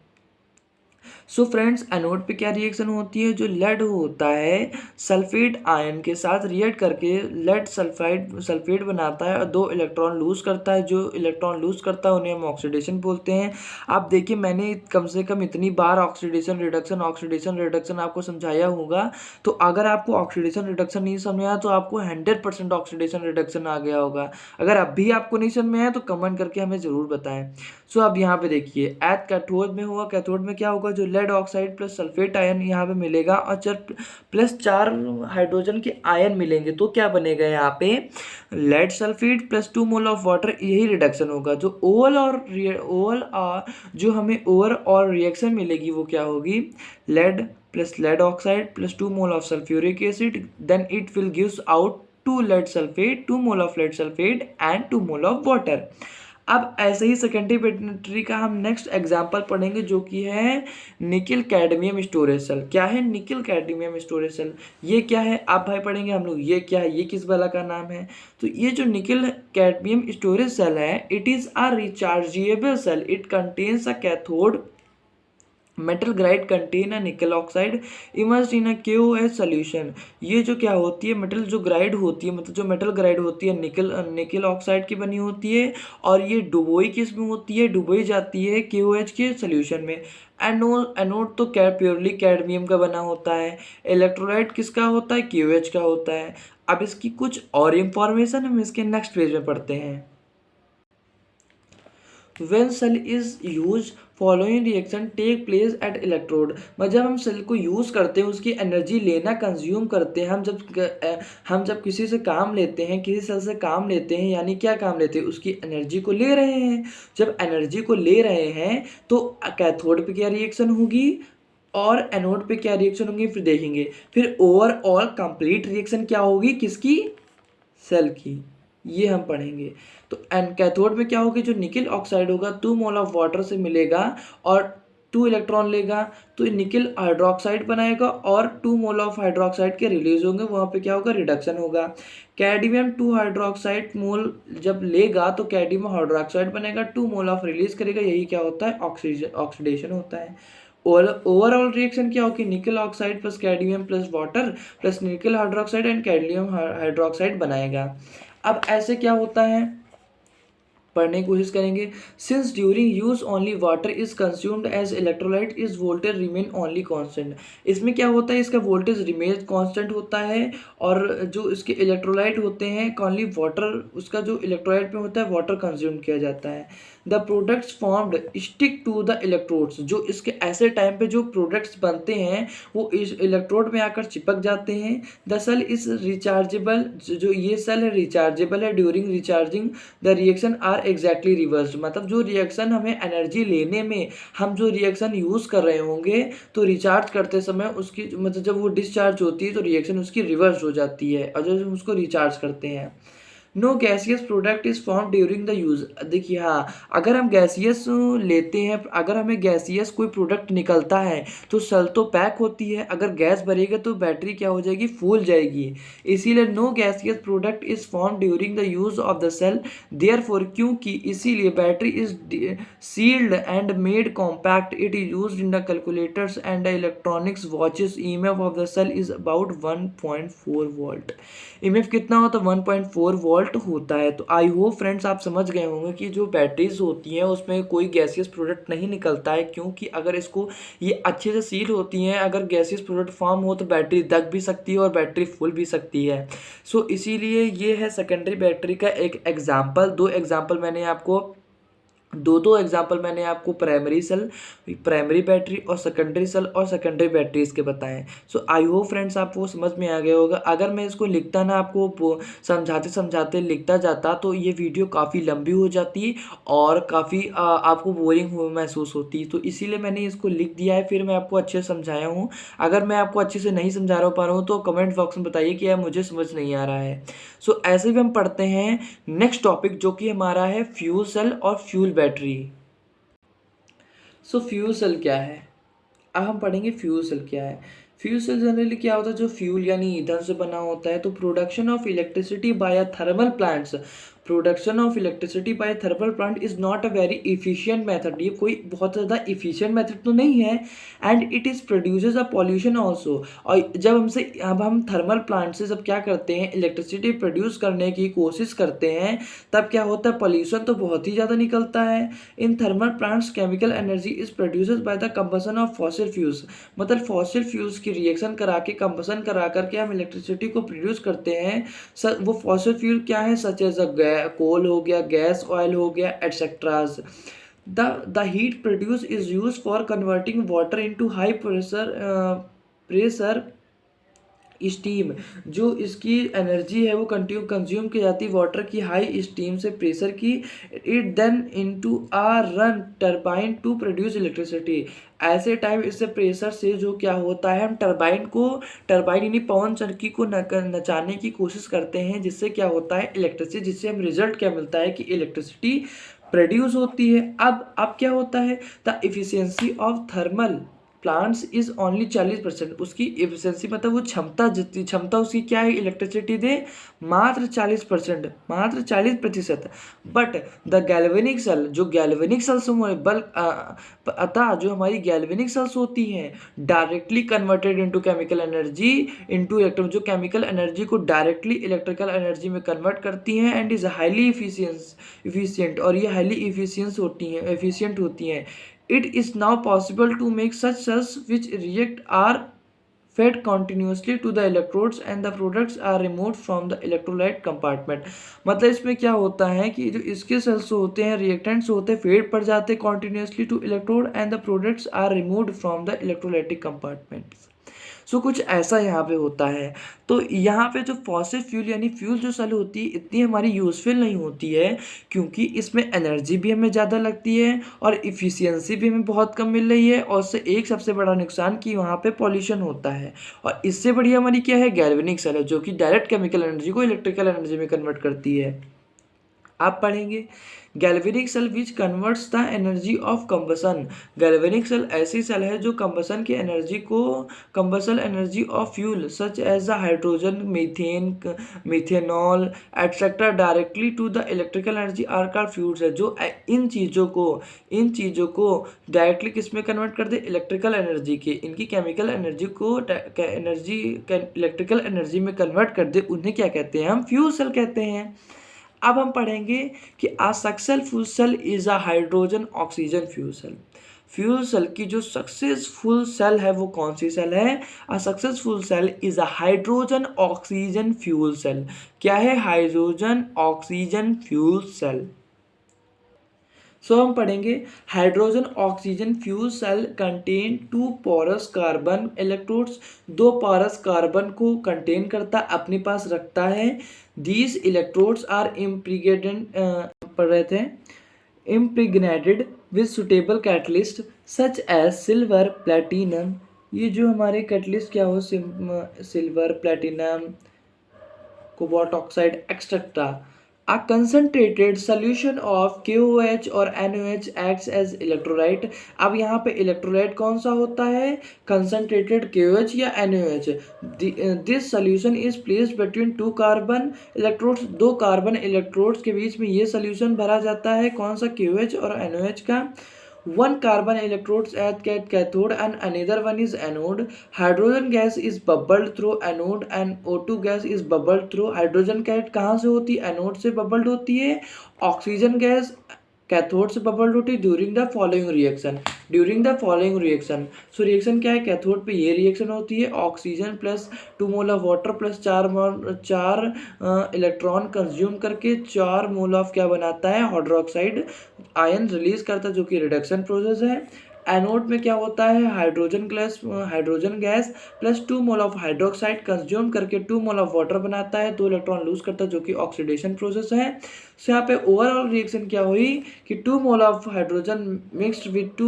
सो फ्रेंड्स, एनोड पे क्या रिएक्शन होती है, जो लेड होता है सल्फेट आयन के साथ रिएक्ट करके लेड सल्फेट बनाता है और 2 इलेक्ट्रॉन लूज करता है। जो इलेक्ट्रॉन लूज करता है उन्हें हम ऑक्सीडेशन बोलते हैं। आप देखिए मैंने कम से कम इतनी बार ऑक्सीडेशन रिडक्शन आपको समझाया होगा। तो अगर आपको ऑक्सीडेशन रिडक्शन नहीं समझ आया तो आपको 100% ऑक्सीडेशन रिडक्शन आ गया होगा। अगर अब भी आपको नहीं समझ में आया तो कमेंट करके हमें ज़रूर बताएं। सो अब यहाँ पे देखिए एट कैथोड में होगा, कैथोड में क्या होगा, जो lead oxide plus sulphate ion यहाँ पे मिलेगा और प्लस 4 हाइड्रोजन के आयन मिलेंगे, तो क्या बनेगा यहाँ पे, lead sulphate plus 2 mole of water, यही रिडक्शन होगा। जो जो हमें ओवरऑल रिएक्शन मिलेगी वो क्या होगी, lead plus lead oxide plus 2 mole of sulphuric acid, then it will gives out 2 lead sulphate, 2 mole of lead sulphate and 2 mole of water. अब ऐसे ही सेकेंडरी बैटरी का हम नेक्स्ट एग्जांपल पढ़ेंगे जो कि है निकिल कैडमियम स्टोरेज सेल। क्या है निकिल कैडमियम स्टोरेज सेल, ये क्या है आप भाई पढ़ेंगे हम लोग, ये क्या है, ये किस वाला का नाम है। तो ये जो निकिल कैडमियम स्टोरेज सेल है, it is a rechargeable cell, it contains a cathode metal grid contain a nickel oxide immersed in a KOH solution. ये जो क्या होती है, मेटल जो ग्राइड होती है, मतलब जो मेटल ग्राइड होती है निकल ऑक्साइड की बनी होती है, और ये डुबोई किस में होती है, डुबोई जाती है KOH के सोल्यूशन में। एनोड तो प्योरली कैडमियम का बना होता है। इलेक्ट्रोलाइट किसका होता है, KOH का होता है। अब इसकी कुछ और इंफॉर्मेशन हम इसके नेक्स्ट पेज में पढ़ते हैं। When cell is used, following reaction take place at electrode. मतलब जब हम सेल को यूज़ करते हैं, उसकी एनर्जी लेना कंज्यूम करते हैं, हम जब किसी से काम लेते हैं, किसी सेल से काम लेते हैं, यानी क्या काम लेते हैं, उसकी एनर्जी को ले रहे हैं। जब एनर्जी को ले रहे हैं तो कैथोड पे क्या रिएक्शन होगी और एनोड पे क्या रिएक्शन होगी, फिर देखेंगे। फिर ओवरऑल कंप्लीट रिएक्शन क्या होगी, किसकी, सेल की, ये हम पढ़ेंगे। तो कैथोड में क्या होगी, जो निकिल ऑक्साइड होगा 2 मोल ऑफ वाटर से मिलेगा और 2 इलेक्ट्रॉन लेगा, तो निकिल हाइड्रोक्साइड बनाएगा और 2 मोल ऑफ हाइड्रोक्साइड के रिलीज होंगे, वहाँ पे क्या होगा, रिडक्शन होगा। कैडमियम 2 हाइड्रोक्साइड मोल जब लेगा तो कैडमियम हाइड्रोक्साइड बनेगा, 2 मोल ऑफ रिलीज करेगा, यही क्या होता है, ऑक्सीडेशन होता है। ओवरऑल रिएक्शन क्या होगी, निकल oxide plus cadmium plus water plus निकल हाइड्रोक्साइड एंड कैडमियम हाइड्रोक्साइड बनाएगा। अब ऐसे क्या होता है, पढ़ने की कोशिश करेंगे। Since during use only water is consumed as electrolyte is voltage remain only constant. इसमें क्या होता है, इसका वोल्टेज रिमेन कांस्टेंट होता है, और जो इसके इलेक्ट्रोलाइट होते हैं ओनली वाटर, उसका जो इलेक्ट्रोलाइट में होता है वाटर कंज्यूम किया जाता है। The products formed stick to the electrodes, जो इसके ऐसे टाइम पे जो प्रोडक्ट्स बनते हैं वो इस इलेक्ट्रोड में आकर चिपक जाते हैं। द सेल इज रिचार्जेबल, जो ये सेल है रिचार्जेबल है। During recharging the reaction are exactly reverse, मतलब जो रिएक्शन हमें एनर्जी लेने में हम जो रिएक्शन यूज़ कर रहे होंगे, तो रिचार्ज करते समय उसकी मतलब जब वो डिस्चार्ज होती है तो रिएक्शन उसकी रिवर्स हो जाती है, और जब हम उसको रिचार्ज करते हैं। No gaseous product is form during the use. देखिए हाँ, अगर हम गैसियस लेते हैं, अगर हमें गैसियस कोई प्रोडक्ट निकलता है तो सेल तो पैक होती है, अगर गैस भरेगा तो बैटरी क्या हो जाएगी, फूल जाएगी। इसीलिए no gaseous product is form during the use of the cell, therefore, क्योंकि इसीलिए battery is sealed and made compact, it is used in the calculators and the electronics watches. EMF of the cell is about 1.4 volt. EMF कितना होता है, 1.4 volt. Fault होता है। तो आई hope friends आप समझ गए होंगे कि जो बैटरीज होती हैं उसमें कोई गैसियस प्रोडक्ट नहीं निकलता है, क्योंकि अगर इसको ये अच्छे से सील होती हैं, अगर गैसियस प्रोडक्ट फॉर्म हो तो बैटरी दब भी सकती है और बैटरी फुल भी सकती है। सो इसीलिए ये है सेकेंडरी बैटरी का एक एग्जाम्पल। दो एग्जाम्पल मैंने आपको प्राइमरी सेल, प्राइमरी बैटरी और सेकेंडरी सेल और सेकेंडरी बैटरीज के बताएं। सो आई होप फ्रेंड्स आपको समझ में आ गया होगा। अगर मैं इसको लिखता ना, आपको समझाते समझाते लिखता जाता तो ये वीडियो काफ़ी लंबी हो जाती और काफ़ी आपको बोरिंग महसूस होती। तो इसीलिए मैंने इसको लिख दिया है, फिर मैं आपको अच्छे से समझाया हूँ। अगर मैं आपको अच्छे से नहीं समझा पा रहा हूँ तो कमेंट बॉक्स में बताइए कि यार मुझे समझ नहीं आ रहा है। सो ऐसे भी हम पढ़ते हैं नेक्स्ट टॉपिक, जो कि हमारा है फ्यूल सेल और fuel battery. So fuel cell क्या है, अब हम पढ़ेंगे फ्यूल सेल क्या है। फ्यूल सेल जनरली क्या होता है, जो फ्यूल यानी ईंधन से बना होता है। तो production of electricity by thermal plants, production of electricity by thermal plant is not a very efficient method. ये कोई बहुत ज़्यादा इफिशिएंट मेथड तो नहीं है। And it is produces a pollution also. और अब हम थर्मल प्लांट से जब क्या करते हैं, इलेक्ट्रिसिटी प्रोड्यूस करने की कोशिश करते हैं, तब क्या होता है, पॉल्यूशन तो बहुत ही ज़्यादा निकलता है। In thermal plants chemical energy is produces by the combustion of fossil fuels, मतलब फॉसिल फ्यूल्स की रिएक्शन करा के, कंबसन करा करके हम इलेक्ट्रिसिटी को प्रोड्यूस करते हैं। वो फॉसिल फ्यूल क्या है, सच एज अ कोल हो गया, गैस ऑयल हो गया, etceteras. The heat produce is use for converting water into high pressure steam. जो इसकी एनर्जी है वो कंज्यूम की जाती है वाटर की हाई स्टीम से, प्रेशर की। It then into a run turbine to produce electricity. ऐसे टाइम इससे प्रेशर से जो क्या होता है, हम टरबाइन यानी पवन चक्की को नचाने की कोशिश करते हैं, जिससे क्या होता है इलेक्ट्रिसिटी, जिससे हम रिजल्ट क्या मिलता है कि इलेक्ट्रिसिटी प्रोड्यूस होती है। अब क्या होता है, the efficiency of thermal plants is only 40%। उसकी एफिशिएंसी मतलब वो क्षमता उसकी क्या है, इलेक्ट्रिसिटी दे मात्र 40%, मात्र 40%। बट द गैल्वेनिक सेल, जो गैल्वेनिक सेल्स अतः जो हमारी गैल्वेनिक सेल्स होती हैं, directly converted into chemical energy into electron, जो केमिकल एनर्जी को डायरेक्टली इलेक्ट्रिकल एनर्जी में कन्वर्ट करती हैं। एंड इज हाईली इफिशियंट, और ये हाईली एफिशिएंट होती हैं। It is now possible to make such cells which react are fed continuously to the electrodes and the products are removed from the electrolyte compartment। मतलब इसमें क्या होता है कि जो इसके सेल्स होते हैं, रिएक्टेंट्स होते हैं, फेड पड़ जाते हैं continuously to electrode and the products are removed from the electrolytic compartments. So कुछ ऐसा यहाँ पे होता है। तो यहाँ पे जो फॉसिल फ्यूल यानी फ्यूल जो सेल होती है, इतनी हमारी यूजफुल नहीं होती है, क्योंकि इसमें एनर्जी भी हमें ज़्यादा लगती है और इफ़िशियंसी भी हमें बहुत कम मिल रही है। और उससे एक सबसे बड़ा नुकसान कि वहाँ पे पॉल्यूशन होता है। और इससे बढ़िया हमारी क्या है, गैल्वेनिक सेल है, जो कि डायरेक्ट केमिकल एनर्जी को इलेक्ट्रिकल एनर्जी में कन्वर्ट करती है। आप पढ़ेंगे galvanic cell which converts the energy of combustion. Galvanic cell ऐसी सेल है जो कंबसन की एनर्जी को, combustion energy of fuel such as the hydrogen, methane, methanol etcetera directly to the electrical energy are called fuels है। जो इन चीज़ों को directly किस में कन्वर्ट कर दे, इलेक्ट्रिकल एनर्जी के, इनकी केमिकल एनर्जी को इलेक्ट्रिकल एनर्जी में कन्वर्ट कर दे, उन्हें क्या कहते हैं, हम फ्यूल सेल कहते हैं। अब हम पढ़ेंगे कि a successful cell is a hydrogen oxygen fuel cell. Fuel cell की जो सक्सेसफुल सेल है वो कौन सी सेल है, a successful cell is a hydrogen oxygen fuel cell. क्या है, hydrogen oxygen fuel cell. So हम पढ़ेंगे hydrogen oxygen fuel cell contain two porous carbon electrodes. दो पोरस कार्बन को कंटेन करता, अपने पास रखता है। दीज इलेक्ट्रोड्स आर पढ़ रहे थे impregnated with suitable catalyst such as silver, platinum. ये जो हमारे कैटलिस्ट क्या हो, silver, platinum, cobalt oxide etcetera. A concentrated solution of KOH और NOH acts as electrolyte। अब यहाँ पे इलेक्ट्रोलाइट कौन सा होता है, concentrated KOH या NOH। This solution is placed between two carbon electrodes। दो कार्बन इलेक्ट्रोड्स के बीच में ये सोल्यूशन भरा जाता है, कौन सा, KOH और NOH का। one carbon electrodes at cathode and another one is anode. Hydrogen gas is bubbled through anode and O2 gas is bubbled through. hydrogen gas कहाँ से होती है? एनोड से बबल्ड होती है. ऑक्सीजन गैस कैथोड से बबल्ड होती है during the following reaction. So reaction क्या है? कैथोड पे ये रिएक्शन होती है, oxygen plus 2 mole of water plus 4 electron consume करके 4 मोल ऑफ क्या बनाता है? हाइड्रोक्साइड आयन रिलीज करता है, जो कि रिडक्शन प्रोसेस है. एनोड में क्या होता है? Hydrogen gas plus 2 mole of hydroxide consume करके 2 मोल ऑफ वाटर बनाता है, 2 इलेक्ट्रॉन लूज करता है, जो कि ऑक्सीडेशन प्रोसेस है. सो यहाँ पे ओवरऑल रिएक्शन क्या हुई कि 2 mole of hydrogen mixed with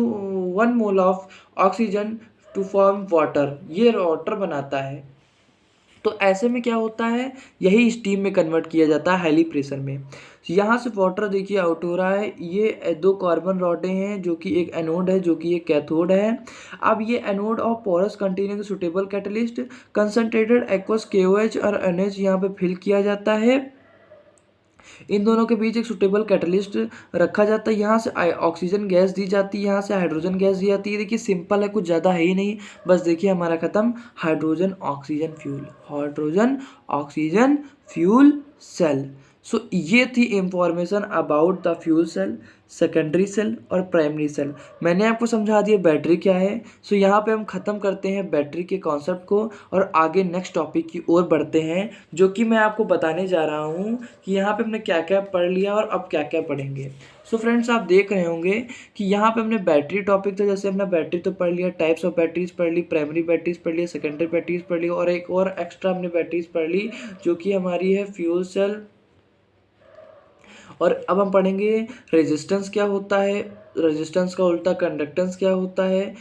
1 mole of oxygen to form water. ये वाटर बनाता है. तो ऐसे में क्या होता है? यही स्टीम में कन्वर्ट किया जाता है हाईली प्रेशर में. यहाँ से वाटर देखिए आउट हो रहा है. ये 2 कार्बन रॉडें हैं, जो कि एक एनोड है, जो कि एक कैथोड है. अब ये anode of porous containing suitable catalyst concentrated aqueous KOH और NH यहाँ पे फिल किया जाता है. इन दोनों के बीच एक सुटेबल कैटलिस्ट रखा जाता है. यहाँ से ऑक्सीजन गैस दी जाती है, यहाँ से हाइड्रोजन गैस दी जाती है. देखिए सिंपल है, कुछ ज़्यादा है ही नहीं. बस देखिए हमारा खत्म. Hydrogen oxygen fuel cell. So ये थी information about the fuel cell, secondary cell और प्राइमरी सेल. मैंने आपको समझा दिया बैटरी क्या है. सो यहाँ पे हम ख़त्म करते हैं बैटरी के कॉन्सेप्ट को और आगे नेक्स्ट टॉपिक की ओर बढ़ते हैं, जो कि मैं आपको बताने जा रहा हूँ कि यहाँ पे हमने क्या क्या पढ़ लिया और अब क्या क्या पढ़ेंगे. सो फ्रेंड्स, आप देख रहे होंगे कि यहाँ पे हमने बैटरी टॉपिक था. जैसे हमने बैटरी तो पढ़ लिया, टाइप्स ऑफ बैटरीज पढ़ ली, प्राइमरी बैटरीज पढ़ ली, सेकेंडरी बैटरीज पढ़ ली, और एक और एक्स्ट्रा हमने बैटरीज पढ़ ली, जो कि हमारी है फ्यूल सेल. और अब हम पढ़ेंगे रेजिस्टेंस क्या होता है, रेजिस्टेंस का उल्टा कंडक्टेंस क्या होता है,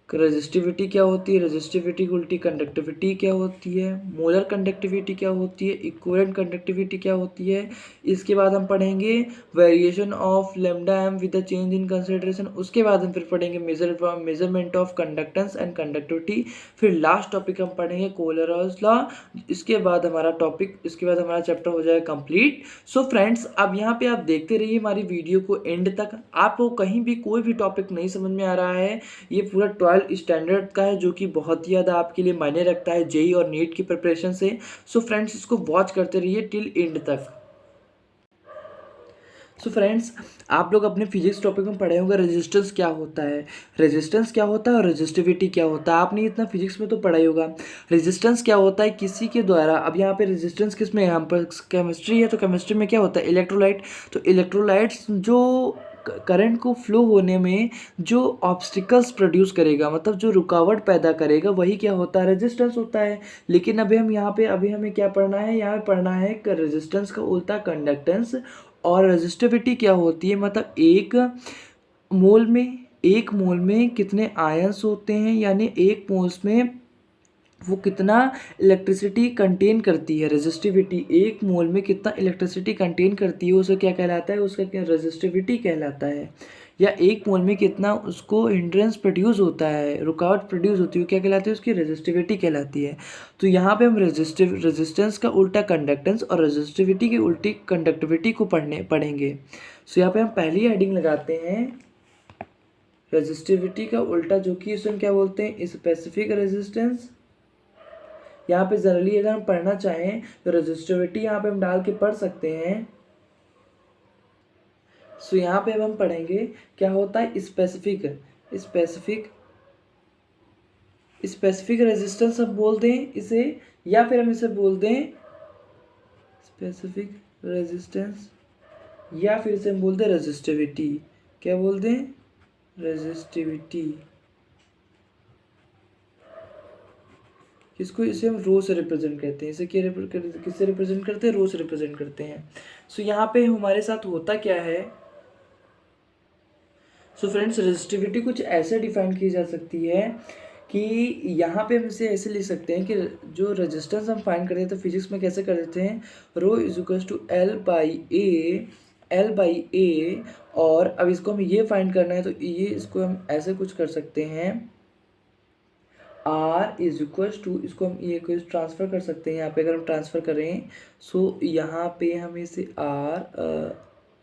रेजिस्टिविटी क्या होती है, रेजिस्टिविटी की उल्टी कंडक्टिविटी क्या होती है, मोलर कंडक्टिविटी क्या होती है, इक्विवेलेंट कंडक्टिविटी क्या होती है. इसके बाद हम पढ़ेंगे variation of lambda M with the change in consideration. उसके बाद हम फिर पढ़ेंगे measurement of conductance and conductivity. फिर लास्ट टॉपिक हम पढ़ेंगे कोलरॉज लॉ. इसके बाद हमारा चैप्टर हो जाएगा कंप्लीट. सो फ्रेंड्स, अब यहाँ पे आप देखते रहिए हमारी वीडियो को एंड तक. आपको कहीं भी कोई भी टॉपिक नहीं समझ में आ रहा है, ये पूरा 12 स्टैंडर्ड का है, जो कि बहुत ही ज़्यादा आपके लिए मायने रखता है जेई और नीट की प्रिपरेशन से. सो फ्रेंड्स, इसको वॉच करते रहिए टिल एंड तक. सो फ्रेंड्स, आप लोग अपने फिजिक्स टॉपिक में पढ़े होंगे रेजिस्टेंस क्या होता है, और रेजिस्टिविटी क्या होता है. आपने इतना फिजिक्स में तो पढ़ा ही होगा. रेजिस्टेंस क्या होता है? किसी के द्वारा, अब यहाँ पे रेजिस्टेंस किस में है? यहाँ पर केमिस्ट्री है, तो केमिस्ट्री में क्या होता है? इलेक्ट्रोलाइट. तो इलेक्ट्रोलाइट्स जो करंट को फ्लो होने में जो ऑब्स्टिकल्स प्रोड्यूस करेगा, मतलब जो रुकावट पैदा करेगा, वही क्या होता है? रेजिस्टेंस होता है. लेकिन अभी हमें क्या पढ़ना है? यहाँ पे पढ़ना है रेजिस्टेंस का उल्टा कंडक्टेंस. और रेजिस्टिविटी क्या होती है? मतलब एक मोल में कितने आयंस होते हैं, यानी एक मोल्स में वो कितना इलेक्ट्रिसिटी कंटेन करती है. रेजिस्टिविटी एक मोल में कितना इलेक्ट्रिसिटी कंटेन करती है, उसे क्या कहलाता है? उसका क्या रेजिस्टिविटी कहलाता है. या एक मोल में कितना उसको हिंड्रेंस प्रोड्यूस होता है, रुकावट प्रोड्यूस होती है, क्या कहलाती है? उसकी रेजिस्टिविटी कहलाती है. तो यहाँ पे हम रेजिस्टेंस का उल्टा कंडक्टेंस और रेजिस्टिविटी की उल्टी कंडक्टिविटी को पढ़ेंगे. सो यहाँ पे हम पहली हेडिंग लगाते हैं रेजिस्टिविटी का उल्टा, जो कि इसे हम क्या बोलते हैं? Specific resistance. यहाँ पे जनरली अगर हम पढ़ना चाहें तो रेजिस्टिविटी यहाँ पे हम डाल के पढ़ सकते हैं. सो यहाँ पे हम पढ़ेंगे क्या होता है स्पेसिफिक रेजिस्टेंस हम बोल दें इसे, या फिर हम इसे बोल दें स्पेसिफिक रेजिस्टेंस, या फिर इसे हम बोल दें रेजिस्टिविटी. क्या बोल दें? रेजिस्टिविटी. इसको इसे हम रो से रिप्रेजेंट करते हैं. इसे किससे रिप्रेजेंट करते हैं? रो से रिप्रेजेंट करते हैं. सो यहाँ पे हमारे साथ होता क्या है? सो फ्रेंड्स, रेजिस्टिविटी कुछ ऐसे डिफाइन की जा सकती है कि यहाँ पे हम इसे ऐसे लिख सकते हैं कि जो रेजिस्टेंस हम फाइंड करते हैं तो फिजिक्स में कैसे कर देते हैं? Rho is equals to L by A. और अब इसको हम ये फाइंड करना है, तो ये इसको हम ऐसे कुछ कर सकते हैं R इज इक्वल्स टू, इसको हम ये कुछ ट्रांसफ़र कर सकते हैं. यहाँ पे अगर हम ट्रांसफ़र करें, सो यहाँ पे हम इसे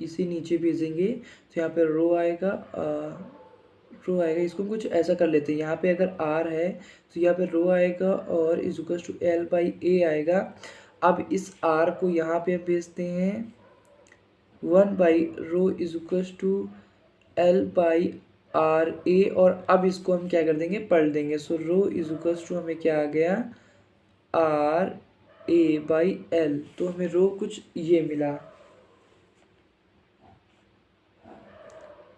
इसे नीचे भेजेंगे, तो यहाँ पे रो आएगा रो आएगा, इसको हम कुछ ऐसा कर लेते हैं, यहाँ पे अगर आर है तो यहाँ पे रो आएगा और is equal to L by A आएगा। अब इस आर को यहाँ पे भेजते हैं 1/रो is equal to L by R A, और अब इसको हम क्या कर देंगे, पढ़ देंगे। So rho is equal to हमें क्या आ गया, आर ए बाई एल। तो हमें रो कुछ ये मिला,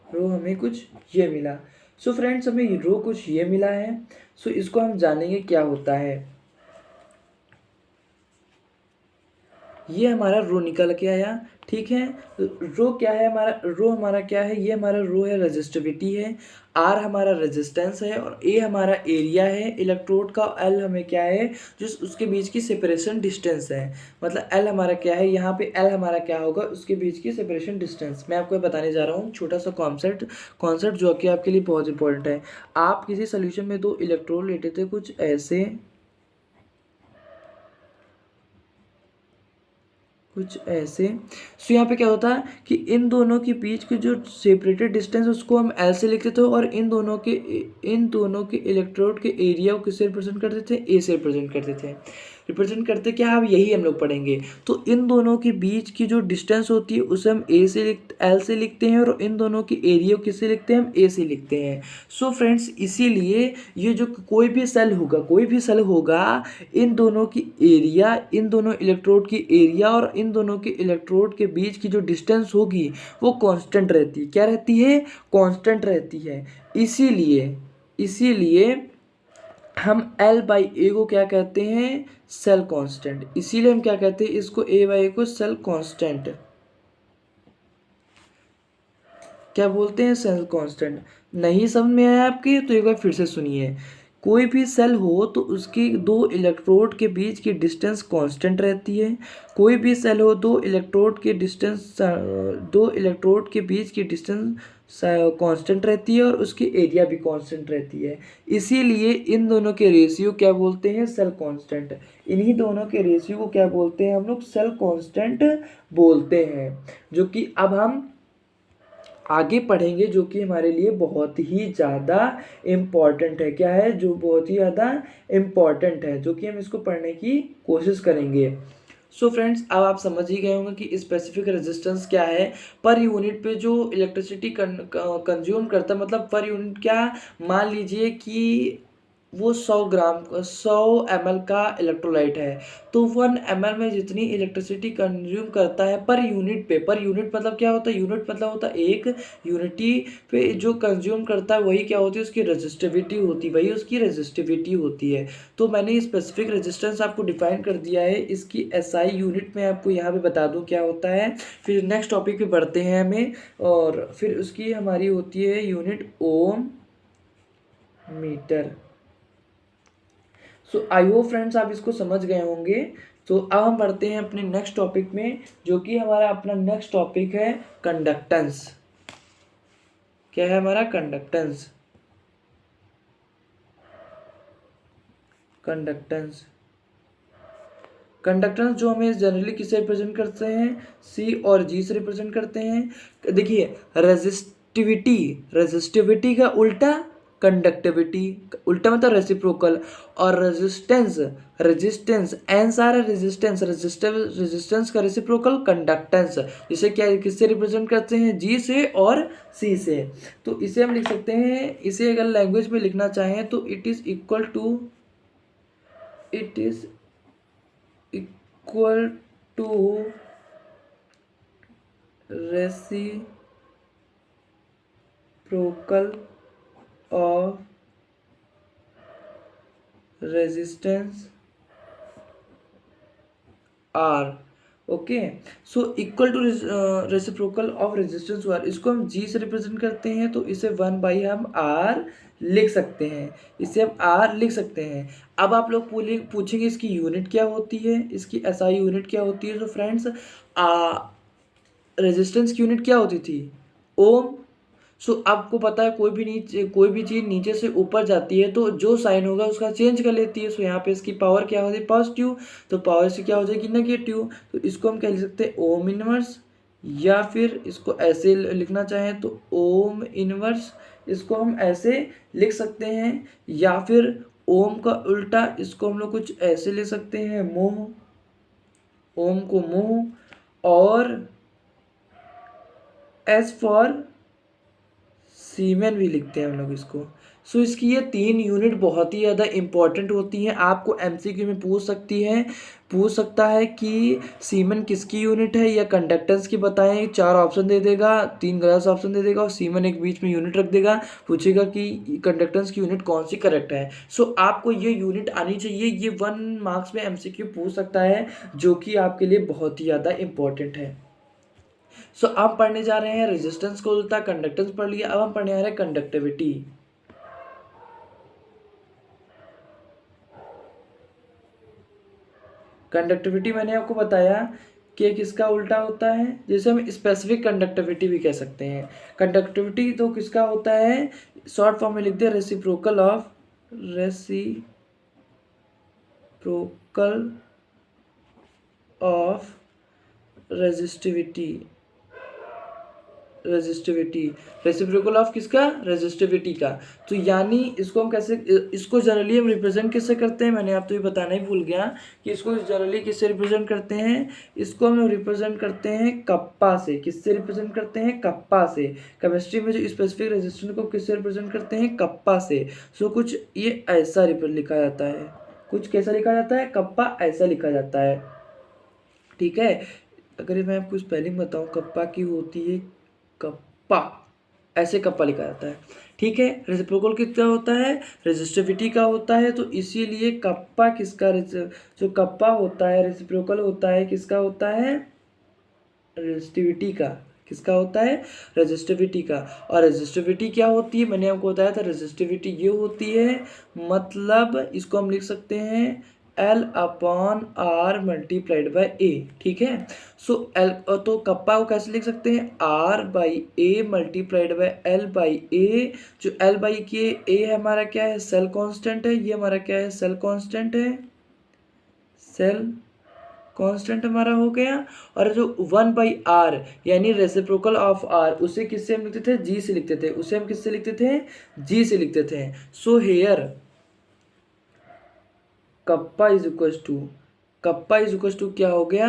रो हमें कुछ ये मिला। सो फ्रेंड्स हमें रो कुछ ये मिला है। सो इसको हम जानेंगे क्या होता है। ये हमारा रो निकल के आया, ठीक है। रो क्या है हमारा, रो हमारा क्या है, ये हमारा रो है, रेजिस्टिविटी है, आर हमारा रेजिस्टेंस है, और ए हमारा एरिया है इलेक्ट्रोड का, एल हमें क्या है, जो उसके बीच की सेपरेशन डिस्टेंस है। मतलब एल हमारा क्या है, यहाँ पे एल हमारा क्या होगा, उसके बीच की सेपरेशन डिस्टेंस। मैं आपको बताने जा रहा हूँ छोटा सा कॉन्सेप्ट जो कि आपके लिए बहुत इंपॉर्टेंट है। आप किसी सोल्यूशन में दो इलेक्ट्रोड लेते थे कुछ ऐसे, सो यहाँ पे क्या होता है कि इन दोनों के बीच के जो सेपरेटेड डिस्टेंस उसको हम एल से लिखते थे, और इन दोनों के इलेक्ट्रोड के एरिया को किससे रिप्रेजेंट करते थे, ए से रिप्रेजेंट करते थे। रिप्रेजेंट करते क्या, अब यही हम लोग पढ़ेंगे। तो इन दोनों के बीच की जो डिस्टेंस होती है उसे हम एल से लिखते हैं, और इन दोनों की एरिया को किससे लिखते हैं, हम ए से लिखते हैं। सो फ्रेंड्स इसीलिए ये जो कोई भी सेल होगा, इन दोनों की एरिया, इन दोनों इलेक्ट्रोड की एरिया और इन दोनों के इलेक्ट्रोड के बीच की जो डिस्टेंस होगी वो कांस्टेंट रहती है। क्या रहती है, कांस्टेंट रहती है। इसीलिए हम L बाई ए को क्या कहते हैं, सेल कांस्टेंट। इसीलिए हम क्या कहते हैं इसको, A बाई ए को सेल कांस्टेंट क्या बोलते हैं, सेल कांस्टेंट। नहीं समझ में आया आपके तो एक बार फिर से सुनिए। कोई भी सेल हो तो उसकी दो इलेक्ट्रोड के बीच की डिस्टेंस कांस्टेंट रहती है। कोई भी सेल हो दो इलेक्ट्रोड के बीच की डिस्टेंस कांस्टेंट रहती है, और उसकी एरिया भी कांस्टेंट रहती है। इसीलिए इन दोनों के रेशियो क्या बोलते हैं, सेल कांस्टेंट। इन्हीं दोनों के रेशियो को क्या बोलते हैं हम लोग, सेल कांस्टेंट बोलते हैं, जो कि अब हम आगे पढ़ेंगे, जो कि हमारे लिए बहुत ही ज़्यादा इम्पॉर्टेंट है। क्या है, जो बहुत ही ज़्यादा इम्पॉर्टेंट है, जो कि हम इसको पढ़ने की कोशिश करेंगे। सो फ्रेंड्स अब आप समझ ही गए होंगे कि स्पेसिफिक रेजिस्टेंस क्या है। पर यूनिट पे जो इलेक्ट्रिसिटी कंज्यूम करता है, मतलब पर यूनिट क्या, मान लीजिए कि वो 100 ml का इलेक्ट्रोलाइट है, तो 1 ml में जितनी इलेक्ट्रिसिटी कंज्यूम करता है पर यूनिट मतलब क्या होता है, यूनिट मतलब होता है एक यूनिटी पे जो कंज्यूम करता है, वही क्या होती है, उसकी रेजिस्टिविटी होती है। तो मैंने स्पेसिफिक रेजिस्टेंस आपको डिफाइन कर दिया है, इसकी SI यूनिट में आपको यहाँ पे बता दूँ क्या होता है। फिर नेक्स्ट टॉपिक पे बढ़ते हैं हमें, और फिर उसकी हमारी होती है unit ohm metre. So I hope friends आप इसको समझ गए होंगे। तो अब हम बढ़ते हैं अपने नेक्स्ट टॉपिक में, जो कि हमारा अपना नेक्स्ट टॉपिक है कंडक्टेंस। क्या है हमारा, कंडक्टेंस जो हमें जनरली किससे रिप्रेजेंट करते हैं, C और G से रिप्रेजेंट करते हैं। देखिए रेजिस्टिविटी का उल्टा कंडक्टिविटी, उल्टा मतलब रेसिप्रोकल, और रेजिस्टेंस एन सारा रेजिस्टेंस का रेसिप्रोकल कंडक्टेंस। इसे क्या किससे रिप्रेजेंट करते हैं, G से और C से। तो इसे हम लिख सकते हैं, इसे अगर लैंग्वेज में लिखना चाहें तो it is equal to reciprocal of resistance R। Okay, so equal to reciprocal of resistance R, इसको हम G से रिप्रेजेंट करते हैं, तो इसे 1/, हम R लिख सकते हैं, इसे हम R लिख सकते हैं। अब आप लोग पूछेंगे इसकी यूनिट क्या होती है, इसकी SI यूनिट क्या होती है। तो फ्रेंड्स रेजिस्टेंस की यूनिट क्या होती थी, ओम। सो आपको पता है कोई भी चीज़ नीचे से ऊपर जाती है तो जो साइन होगा उसका चेंज कर लेती है। सो यहाँ पे इसकी पावर क्या होती है, पॉजिटिव, तो पावर से क्या हो जाएगी, नेगेटिव। तो इसको हम क्या लिख सकते हैं, ओम इनवर्स, या फिर इसको ऐसे लिखना चाहें तो ओम इनवर्स इसको हम ऐसे लिख सकते हैं, या फिर ओम का उल्टा इसको हम लोग कुछ ऐसे लिख सकते हैं, मोह, ओम को मोह, और एस फॉर सीमेन भी लिखते हैं हम लोग इसको। सो इसकी ये 3 यूनिट बहुत ही ज़्यादा इंपॉर्टेंट होती हैं। आपको एमसीक्यू में पूछ सकता है कि सीमेन किसकी यूनिट है, या कंडक्टेंस की बताएं। 4 ऑप्शन दे देगा, 3 गलत ऑप्शन दे देगा और सीमेन एक बीच में यूनिट रख देगा, पूछेगा कि कंडक्टेंस की यूनिट कौन सी करेक्ट है। सो आपको ये यूनिट आनी चाहिए। ये 1 मार्क्स में एमसीक्यू पूछ सकता है, जो कि आपके लिए बहुत ही ज़्यादा इंपॉर्टेंट है। सो अब पढ़ने जा रहे हैं रेजिस्टेंस को उल्टा, कंडक्टेंस पढ़ लिया, अब हम पढ़ने आ रहे हैं कंडक्टिविटी। कंडक्टिविटी मैंने आपको बताया कि किसका उल्टा होता है, जैसे हम स्पेसिफिक कंडक्टिविटी भी कह सकते हैं। कंडक्टिविटी तो किसका होता है, शॉर्ट फॉर्म में लिख दिया, reciprocal of resistivity. Reciprocal of किसका, रेजिस्टिविटी का। तो यानी इसको हम कैसे, इसको जनरली हम रिप्रेजेंट किससे करते हैं, मैंने आपको ये बताना ही भूल गया कि इसको जनरली किससे रिप्रेजेंट करते हैं। इसको हम रिप्रेजेंट करते हैं कप्पा से। किससे रिप्रेजेंट करते हैं, कप्पा से। केमिस्ट्री में जो स्पेसिफिक रेजिस्टेंस को किससे रिप्रेजेंट करते हैं, कप्पा से। सो कुछ ये ऐसा लिखा जाता है, कुछ कैसा लिखा जाता है, कप्पा ऐसा लिखा जाता है, ठीक है। अगर मैं आपको स्पेलिंग बताऊं, कप्पा की होती है कप्पा, ऐसे कप्पा लिखा जाता है, ठीक है। रेसिप्रोकल किसका होता है, रेजिस्टिविटी का होता है। तो इसीलिए कप्पा किसका, जो कप्पा होता है रेसिप्रोकल होता है, किसका होता है, रेजिस्टिविटी का। किसका होता है, रेजिस्टिविटी का। और रेजिस्टिविटी क्या होती है, मैंने आपको बताया था, रेजिस्टिविटी ये होती है, मतलब इसको हम लिख सकते हैं L/R मल्टीप्लाइड बाय ए, ठीक है। सो एल, तो कप्पा को कैसे लिख सकते हैं, R/A मल्टीप्लाइड बाय L/A। जो L/A है हमारा क्या है, सेल कांस्टेंट है। ये हमारा क्या है, सेल कांस्टेंट है, सेल कांस्टेंट हमारा हो गया। और जो 1/R यानी रेसिप्रोकल ऑफ R, उसे किससे हम लिखते थे, G से लिखते थे। उसे हम किससे लिखते थे, G से लिखते थे। So here kappa is equal to क्या हो गया,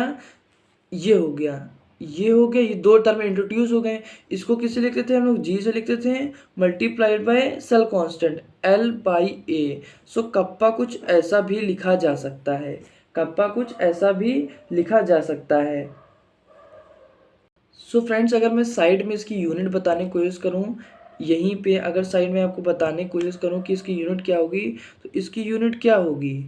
ये हो गया, ये 2 टर्म इंट्रोड्यूस हो गए। इसको किससे लिखते थे हम लोग, G से लिखते थे, multiplied by cell constant L/A। So kappa कुछ ऐसा भी लिखा जा सकता है, कप्पा कुछ ऐसा भी लिखा जा सकता है। सो फ्रेंड्स, अगर मैं साइड में इसकी यूनिट बताने की कोशिश करूं, यहीं पे अगर साइड में आपको बताने की कोशिश करूं कि इसकी यूनिट क्या होगी, तो इसकी यूनिट क्या होगी,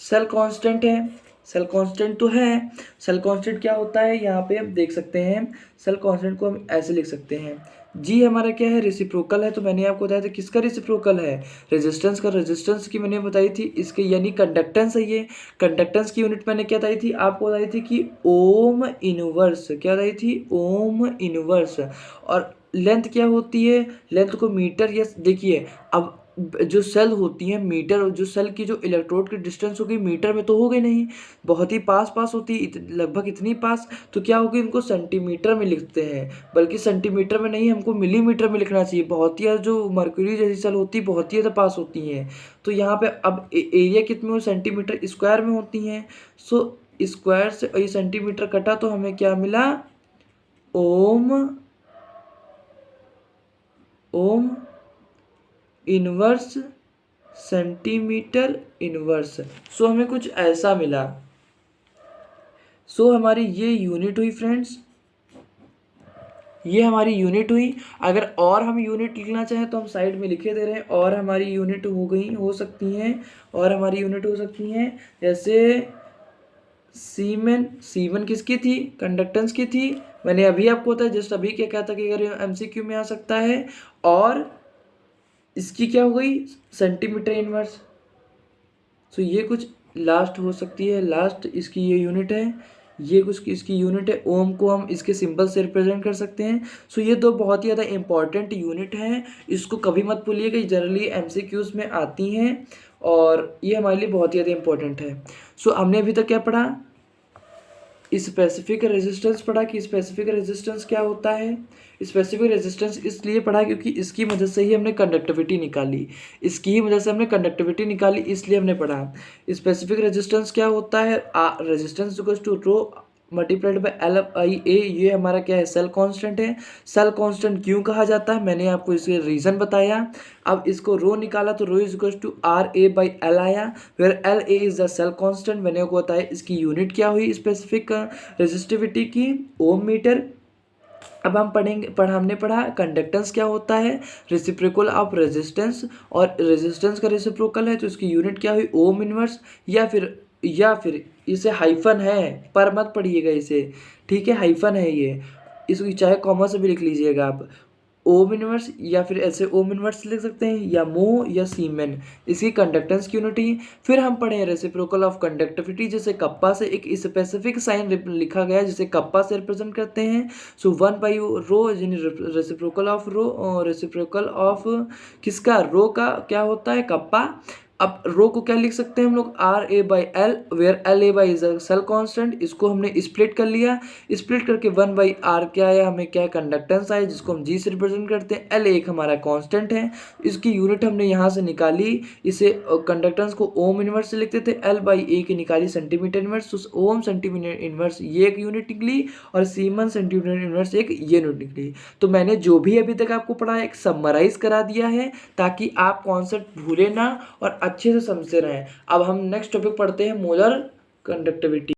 सेल कांस्टेंट है। सेल कांस्टेंट तो है, सेल कांस्टेंट क्या होता है, यहाँ पे हम देख सकते हैं, सेल कांस्टेंट को हम ऐसे लिख सकते हैं। जी हमारा क्या है, रेसिप्रोकल है। तो मैंने आपको बताया था किसका रेसिप्रोकल है, रेजिस्टेंस का। रेजिस्टेंस की मैंने बताई थी, इसके यानी कंडक्टेंस है ये। कंडक्टेंस की यूनिट मैंने क्या बताई थी, आपको बताई थी कि ओम इनवर्स, क्या बताई थी, ओम इनवर्स। और लेंथ क्या होती है, लेंथ को मीटर, या देखिए अब जो सेल होती है मीटर, और जो सेल की जो इलेक्ट्रोड की डिस्टेंस होगी मीटर में तो हो गई नहीं, बहुत ही पास होती है, लगभग इतनी पास। तो क्या होगी, इनको सेंटीमीटर में लिखते हैं, बल्कि सेंटीमीटर में नहीं, हमको मिलीमीटर में लिखना चाहिए। बहुत ही जो मर्क्यूरी जैसी सेल होती है बहुत ही ज़्यादा पास होती हैं। तो यहाँ पे अब एरिया कितने में, सेंटीमीटर स्क्वायर में होती हैं। सो स्क्वायर से ये सेंटीमीटर कटा तो हमें क्या मिला, ओम इनवर्स सेंटीमीटर इनवर्स। सो हमें कुछ ऐसा मिला। सो हमारी ये यूनिट हुई फ्रेंड्स, ये हमारी यूनिट हुई। अगर और हम यूनिट लिखना चाहें तो हम साइड में लिखे दे रहे हैं, और हमारी यूनिट हो सकती हैं, और हमारी यूनिट हो सकती हैं, जैसे सीमेन किसकी थी, कंडक्टेंस की थी। मैंने अभी आपको बताया, जस्ट अभी क्या कहता कि अगर एमसीक्यू में आ सकता है। और इसकी क्या हो गई, सेंटीमीटर इनवर्स। सो ये कुछ लास्ट हो सकती है, लास्ट इसकी ये यूनिट है, ये कुछ इसकी यूनिट है। ओम को हम इसके सिंबल से रिप्रेजेंट कर सकते हैं। सो ये 2 बहुत ही ज़्यादा इंपॉर्टेंट यूनिट हैं, इसको कभी मत भूलिएगा, जनरली एमसीक्यूज में आती हैं, और ये हमारे लिए बहुत ही ज़्यादा इंपॉर्टेंट है। सो हमने अभी तक क्या पढ़ा, स्पेसिफिक रेजिस्टेंस पढ़ा कि स्पेसिफिक रेजिस्टेंस क्या होता है। स्पेसिफिक रेजिस्टेंस इसलिए पढ़ा क्योंकि इसकी मदद से ही हमने कंडक्टिविटी निकाली, इसकी ही मदद से हमने कंडक्टिविटी निकाली, इसलिए हमने पढ़ा। स्पेसिफिक रेजिस्टेंस क्या होता है, resistance equals to rho multiplied by L I A, ये हमारा क्या है, सेल कांस्टेंट है। सेल कांस्टेंट क्यों कहा जाता है, मैंने आपको इसके रीज़न बताया। अब इसको रो निकाला तो rho is equals to R A by L आया, where L A is the cell constant. मैंने आपको बताया इसकी यूनिट क्या हुई स्पेसिफिक रेजिस्टिविटी की, ओम मीटर। अब हम हमने पढ़ा कंडक्टेंस क्या होता है, रेसिप्रोकल ऑफ रेजिस्टेंस, और रेजिस्टेंस का रेसिप्रोकल है तो इसकी यूनिट क्या हुई, ओम इनवर्स। या फिर इसे हाइफन है, पर मत पढ़िएगा इसे, ठीक है, हाइफन है ये, इसको चाहे कॉमा से भी लिख लीजिएगा आप, ओम इनवर्स, या फिर ऐसे ओम इनवर्स लिख सकते हैं, या मो या सीमेन, इसकी कंडक्टेंस की यूनिटी। फिर हम पढ़े रेसिप्रोकल ऑफ कंडक्टिविटी, जैसे कप्पा से एक स्पेसिफिक साइन लिखा गया जिसे कप्पा से रिप्रेजेंट करते हैं। So 1 rho reciprocal of rho, reciprocal of किसका, रो का क्या होता है, कप्पा। अब रो को क्या लिख सकते हैं हम लोग, R A by L, where L A by is cell constant. इसको हमने स्प्लिट कर लिया, स्प्लिट करके 1/r क्या आया, हमें क्या कंडक्टेंस आया जिसको हम जी से रिप्रेजेंट करते हैं। एल एक हमारा कांस्टेंट है, इसकी यूनिट हमने यहाँ से निकाली, इसे कंडक्टेंस को ओम इनवर्स से लिखते थे, एल बाई ए की निकाली सेंटीमीटर इनवर्स, तो ओम सेंटीमीटर इनवर्स ये एक यूनिट निकली, और सीमन सेंटीमीटर इनवर्स एक ये यूनिट निकली। तो मैंने जो भी अभी तक आपको पढ़ा एक समराइज करा दिया है ताकि आप कॉन्सेप्ट भूले ना और अच्छे से समझते रहें। अब हम नेक्स्ट टॉपिक पढ़ते हैं, मोलर कंडक्टिविटी।